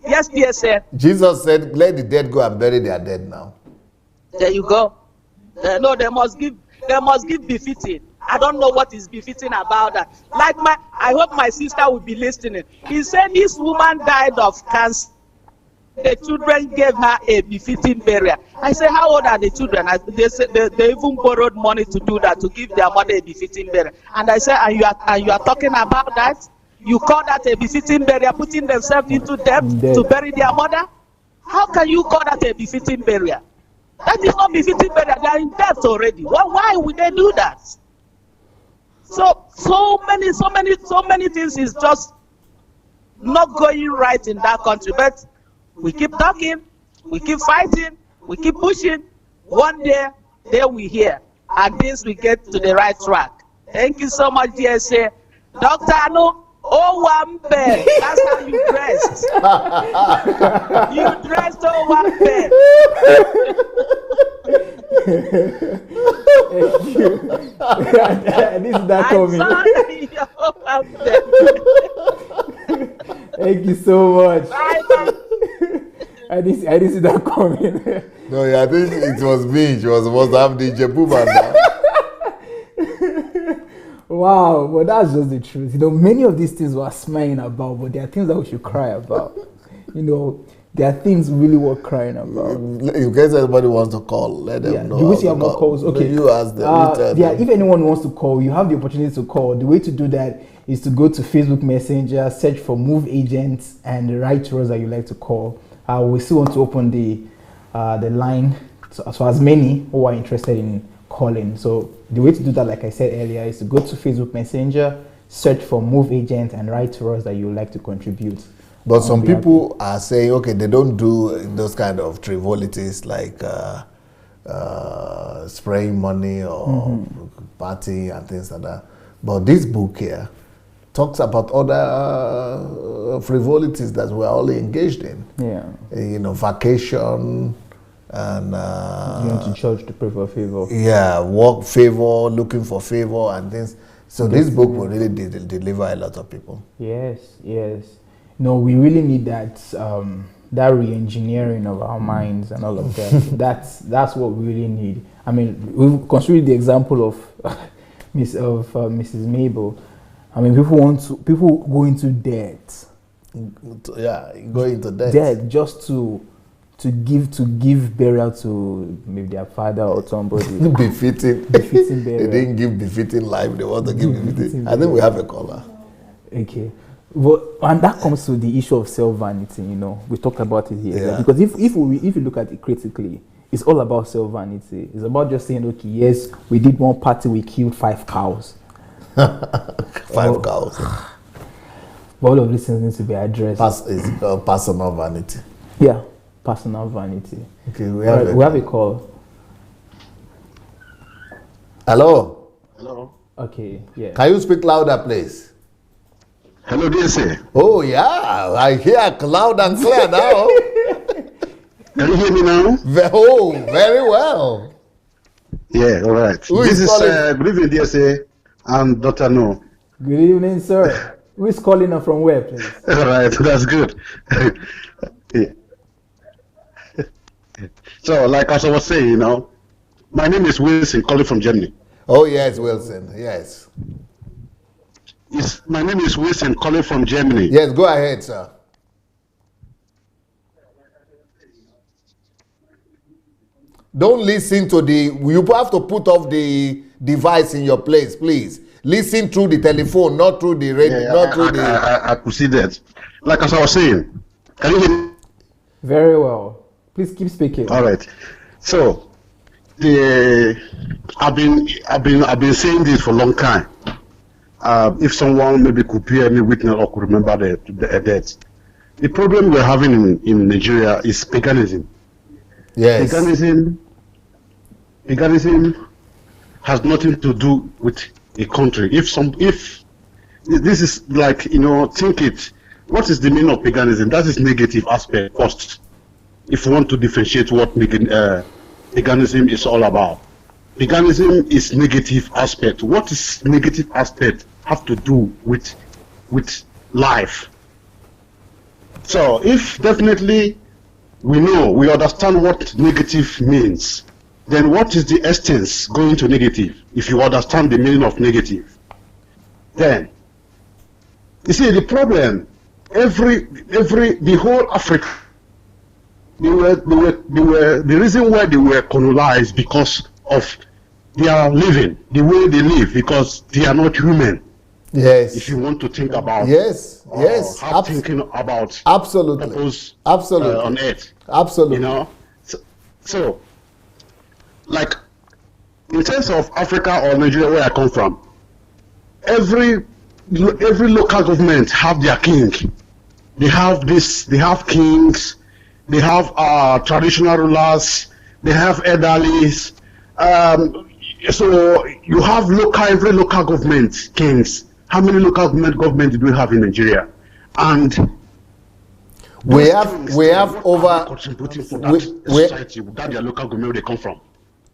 Yes, dear sir. Jesus said, let the dead go and bury their dead now. There you go. No, they must give befitting. I don't know what is befitting about that. Like I hope my sister will be listening. He said this woman died of cancer. The children gave her a befitting burial. I said, how old are the children? They said they even borrowed money to do that, to give their mother a befitting burial. And I said, and you are talking about that? You call that a befitting burial, putting themselves into debt to bury their mother? How can you call that a befitting burial? That is not befitting burial. They are in debt already. Why would they do that? So many things is just not going right in that country. But we keep talking, we keep fighting, we keep pushing. One day we hear, and things will get to the right track. Thank you so much, DSA. Dr. Anu, Wambe, that's how you dress. You dress so well. This is that coming. Thank you so much. I didn't see that coming. No, yeah, I think it was me. She was supposed to have DJ Boomer now. Wow, but that's just the truth. You know, many of these things we're smiling about, but there are things that we should cry about. You know, there are things really worth crying about. In case anybody wants to call, let them know. Do we see have more calls? Okay. You ask them. If anyone wants to call, you have the opportunity to call. The way to do that is to go to Facebook Messenger, search for Move Agents, and write to us that you like to call. We still want to open the line so as many who are interested in calling. So the way to do that, like I said earlier, is to go to Facebook Messenger, search for Move Agent, and write to us that you would like to contribute. But some people are saying, okay, they don't do those kind of frivolities like spraying money or party and things like that. But this book here talks about other frivolities that we're all engaged in. Yeah. You know, vacation and going to church to pray for favor. Yeah, work favor, looking for favor and things. So this book will really deliver a lot of people. Yes. No, we really need that that re-engineering of our minds and all of that. that's what we really need. I mean, we've considered the example of Mrs. Mabel. I mean, people go into debt. Yeah, go into debt. Debt just to give burial to maybe their father or somebody. befitting burial. They didn't give befitting life. They want to give befitting. I think we have a caller. Okay. But and that comes to the issue of self-vanity, you know. We talked about it here. Yeah. Because if you look at it critically, it's all about self-vanity. It's about just saying, okay, yes, we did one party, we killed 5 cows. 5 cows. But all of these things need to be addressed. Personal vanity. Yeah, personal vanity. Okay, we have a call. Hello? Hello? Okay, yeah. Can you speak louder, please? Hello, dear sir. Oh, yeah, I hear loud and clear now. Can you hear me now? Very well. Yeah, all right. This is good evening, dear sir. I'm Dr. No. Good evening, sir. Who is calling us from where, please? All right, that's good. Yeah. So, like as I was saying, you know, my name is Wilson, calling from Germany. Oh, yes, Wilson, yes. My name is Wilson, calling from Germany. Yes, go ahead, sir. Don't listen to you have to put off the device in your place, please. Listen through the telephone, not through the radio. Yeah, I could see that. Like as I was saying, can you hear me? Very well. Please keep speaking. All right. So, I've been saying this for a long time. If someone maybe could bear any witness or could remember the death. The problem we're having in Nigeria is paganism. Yes. Paganism has nothing to do with a country. If this is like, you know, think it. What is the meaning of paganism? That is negative aspect first. If you want to differentiate what paganism is all about. Paganism is negative aspect. What is negative aspect have to do with life? So if definitely we understand what negative means, then what is the essence going to negative? If you understand the meaning of negative, then you see the problem. The whole Africa, the reason why they were colonized because of their living, the way they live, because they are not human. Yes. If you want to think about thinking about absolutely purpose absolutely on earth. Absolutely. You know? So like in terms of Africa or Nigeria where I come from, every local government have their king. They have kings, they have traditional rulers, they have elderlies. So you have every local government kings. How many local government do we have in Nigeria? And We have over contributing for that society, that their local government they come from.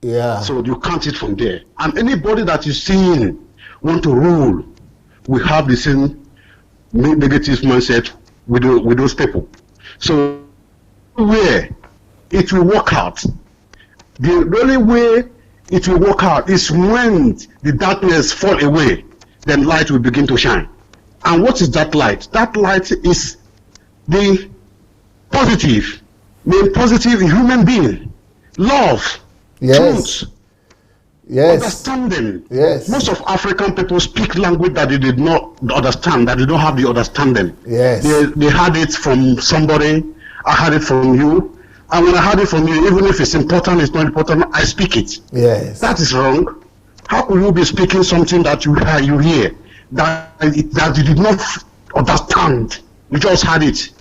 Yeah. So you count it from there. And anybody that is seeing want to rule, we have the same negative mindset with those people. So where it will work out, the only way it will work out is when the darkness fall away, then light will begin to shine. And what is that light? That light is the positive, the positive human being, love, truth, understanding. Yes. Most of African people speak language that they did not understand, that they don't have the understanding. Yes. They had it from somebody, I had it from you, and when I had it from you, even if it's important, it's not important, I speak it. Yes. That is wrong. How could you be speaking something that you hear, that you did not understand? You just had it.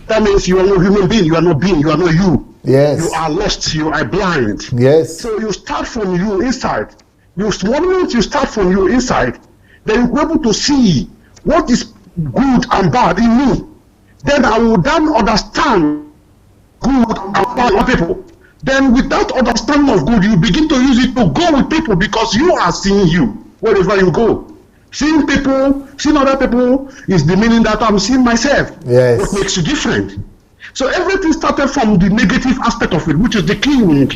That means you are no human being, you are not being, you are not you. Yes. You are lost, you are blind. Yes. So you start from you inside. One minute you start from you inside, then you're able to see what is good and bad in me. Then I will then understand good and bad in people. Then with that understanding of good, you begin to use it to go with people because you are seeing you wherever you go. Seeing people, seeing other people is the meaning that I'm seeing myself. Yes. What makes you different? So everything started from the negative aspect of it, which is the king,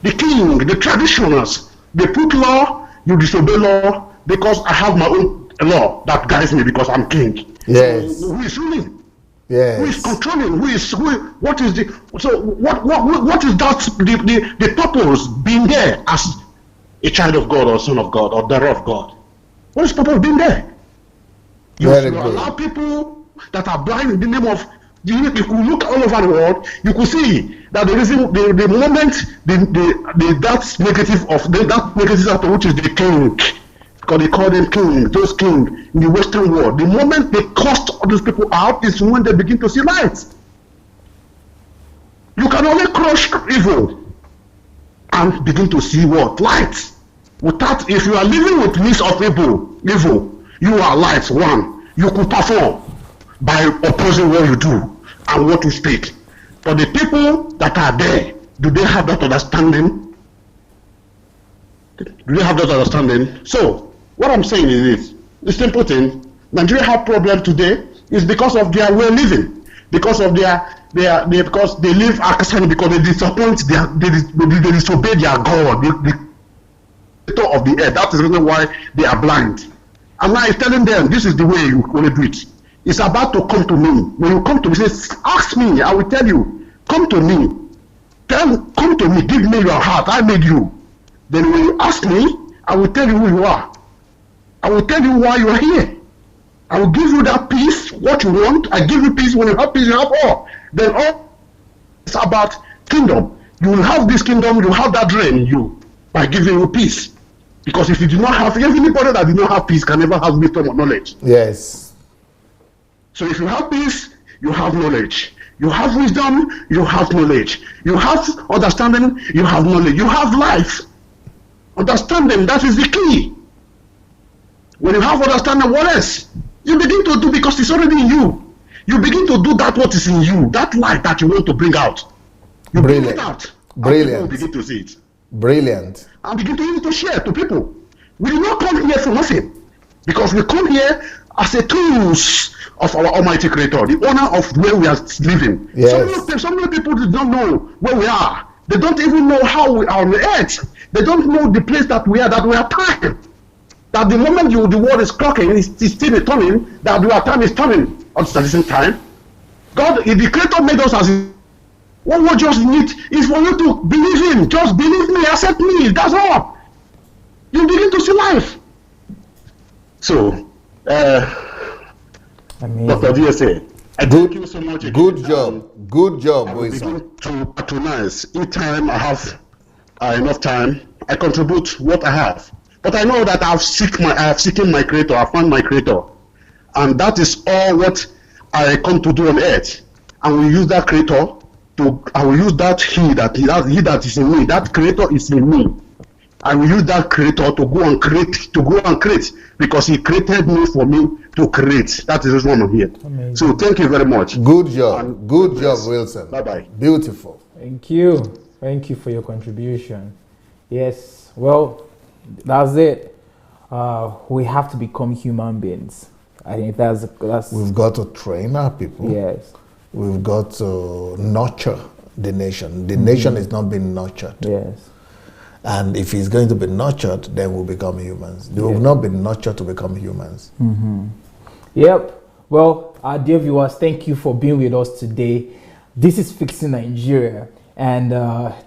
the traditionalists. They put law, you disobey law because I have my own law that guides me because I'm king. Yes. So who is ruling? Yes. Who is controlling? What is that? The purpose being there as a child of God or son of God or daughter of God? What is purpose being there? You allow people that are blind in the name of. If you look all over the world, you could see that the reason, the moment that negative aspect, which is the king, because they call them king, those king in the Western world. The moment they cast all those people out is when they begin to see light. You can only crush evil and begin to see what? Light. Without, if you are living with means of evil, you are light. One, you could perform by opposing what you do and what you speak. But the people that are there, do they have that understanding? Do they have that understanding? So, what I'm saying is this. The simple thing, Nigeria have problem today is because of their way living. Because of because they live accidentally, because they disappoint, they disobey their God, the creator of the earth. That is the reason why they are blind. And now he's telling them, this is the way you want to do it. It's about to come to me. When you come to me, say, ask me, I will tell you. Come to me. Come to me, give me your heart. I made you. Then when you ask me, I will tell you who you are. I will tell you why you are here. I will give you that peace, what you want. I give you peace. When you have peace, you have all. Then all it's about kingdom. You will have this kingdom, you will have that reign in you by giving you peace. Because if you do not have, anybody that did not have peace can never have wisdom or knowledge. Yes. So if you have peace, you have knowledge. You have wisdom, you have knowledge. You have understanding, you have knowledge. You have life. Understanding, that is the key. When you have understanding, what else? You begin to do because it's already in you. You begin to do that what is in you, that light that you want to bring out. You bring it out. Brilliant. And people begin to see it. Brilliant. And begin to even to share to people. We do not come here for nothing. Because we come here as a tools of our Almighty Creator, the owner of where we are living. Yes. Some people do not know where we are. They don't even know how we are on the earth. They don't know the place that we are time. That the moment the world is clocking, it's still turning, that our time is turning at the same time. God, if the Creator made us as what we just need is for you to believe Him. Just believe me, accept me, that's all. You begin to see life. So, Dr. DSA, thank you so much again. Good job, I will begin to patronize. Each time I have enough time, I contribute what I have. But I know that I have seeking my Creator, I found my Creator. And that is all what I come to do on earth. And we use that Creator I will use that He that is in me, that Creator is in me, I will use that creator to go and create, because he created me for me to create. That is one of here. Amazing. So thank you very much. Good job. Good job, Wilson. Bye-bye. Beautiful. Thank you. Thank you for your contribution. Yes, well, that's it. We have to become human beings. I think that's We've got to train our people. Yes. We've got to nurture the nation. The nation is not being nurtured. Yes. And if it's going to be nurtured, then we'll become humans. They will not be nurtured to become humans. Yep. Well, our dear viewers, thank you for being with us today. This is Fixing Nigeria, and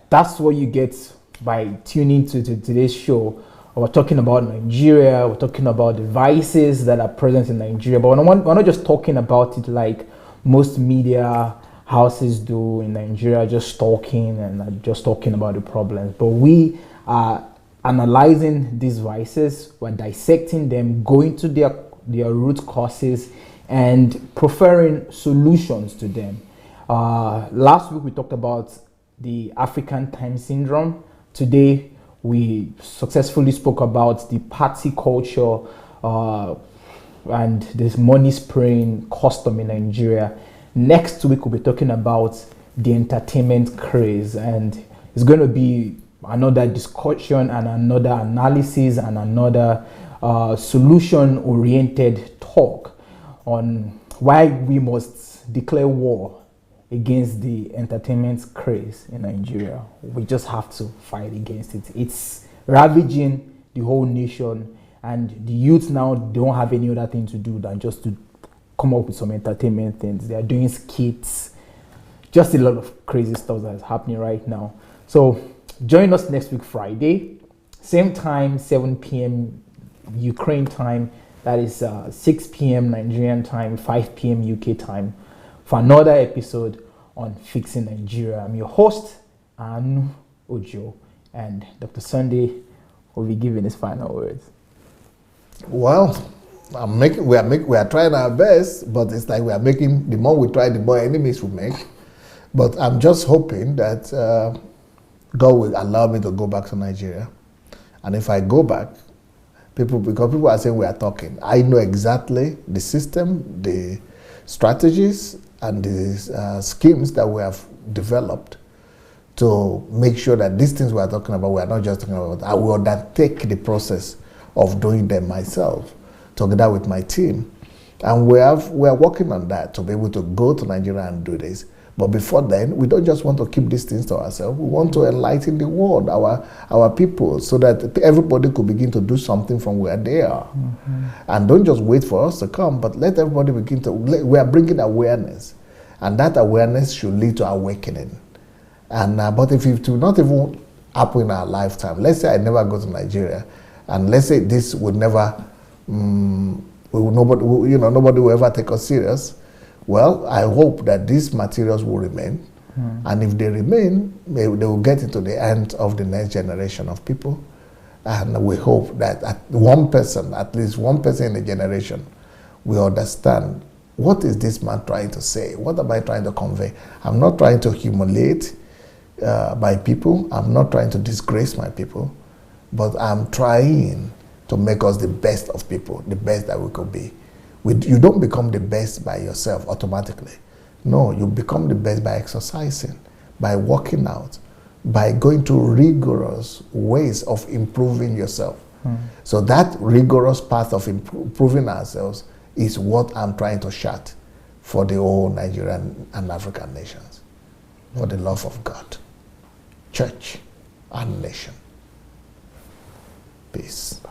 that's what you get by tuning to today's show. We're talking about Nigeria, we're talking about the vices that are present in Nigeria, but we're not just talking about it like most media houses do in Nigeria, just talking and just talking about the problems. But we are analyzing these vices, we're dissecting them, going to their root causes, and preferring solutions to them. Last week we talked about the African time syndrome. Today we successfully spoke about the party culture and this money spraying custom in Nigeria. Next week we'll be talking about the entertainment craze, and it's going to be another discussion and another analysis and another solution-oriented talk on why we must declare war against the entertainment craze in Nigeria. We just have to fight against it. It's ravaging the whole nation, and the youth now don't have any other thing to do than just to come up with some entertainment things. They are doing skits, just a lot of crazy stuff that is happening right now. So join us next week Friday, same time, 7 p.m. Ukraine time. That is 6 p.m. Nigerian time, 5 p.m. UK time, for another episode on Fixing Nigeria. I'm your host, Anu Ojo, and Dr. Sunday will be giving his final words. Well, we are trying our best, but it's like we are making, the more we try, the more enemies we make. But I'm just hoping that God will allow me to go back to Nigeria. And if I go back, because people are saying we are talking, I know exactly the system, the strategies, and the schemes that we have developed to make sure that these things we are talking about, we are not just talking about. I will undertake the process of doing them myself, together with my team. And we are working on that to be able to go to Nigeria and do this. But before then, we don't just want to keep these things to ourselves. We want to enlighten the world, our people, so that everybody could begin to do something from where they are. And don't just wait for us to come, but let everybody begin to, we are bringing awareness. And that awareness should lead to awakening. And but if it will not even happen in our lifetime, let's say I never go to Nigeria, and let's say this would never, nobody will ever take us serious. Well, I hope that these materials will remain. And if they remain, they will get into the hands of the next generation of people. And we hope that at least one person in the generation will understand, what is this man trying to say? What am I trying to convey? I'm not trying to humiliate my people. I'm not trying to disgrace my people. But I'm trying to make us the best of people, the best that we could be. You don't become the best by yourself automatically. No, you become the best by exercising, by working out, by going to rigorous ways of improving yourself. So that rigorous path of improving ourselves is what I'm trying to chart for the whole Nigerian and African nations, for the love of God, church, and nation. Peace.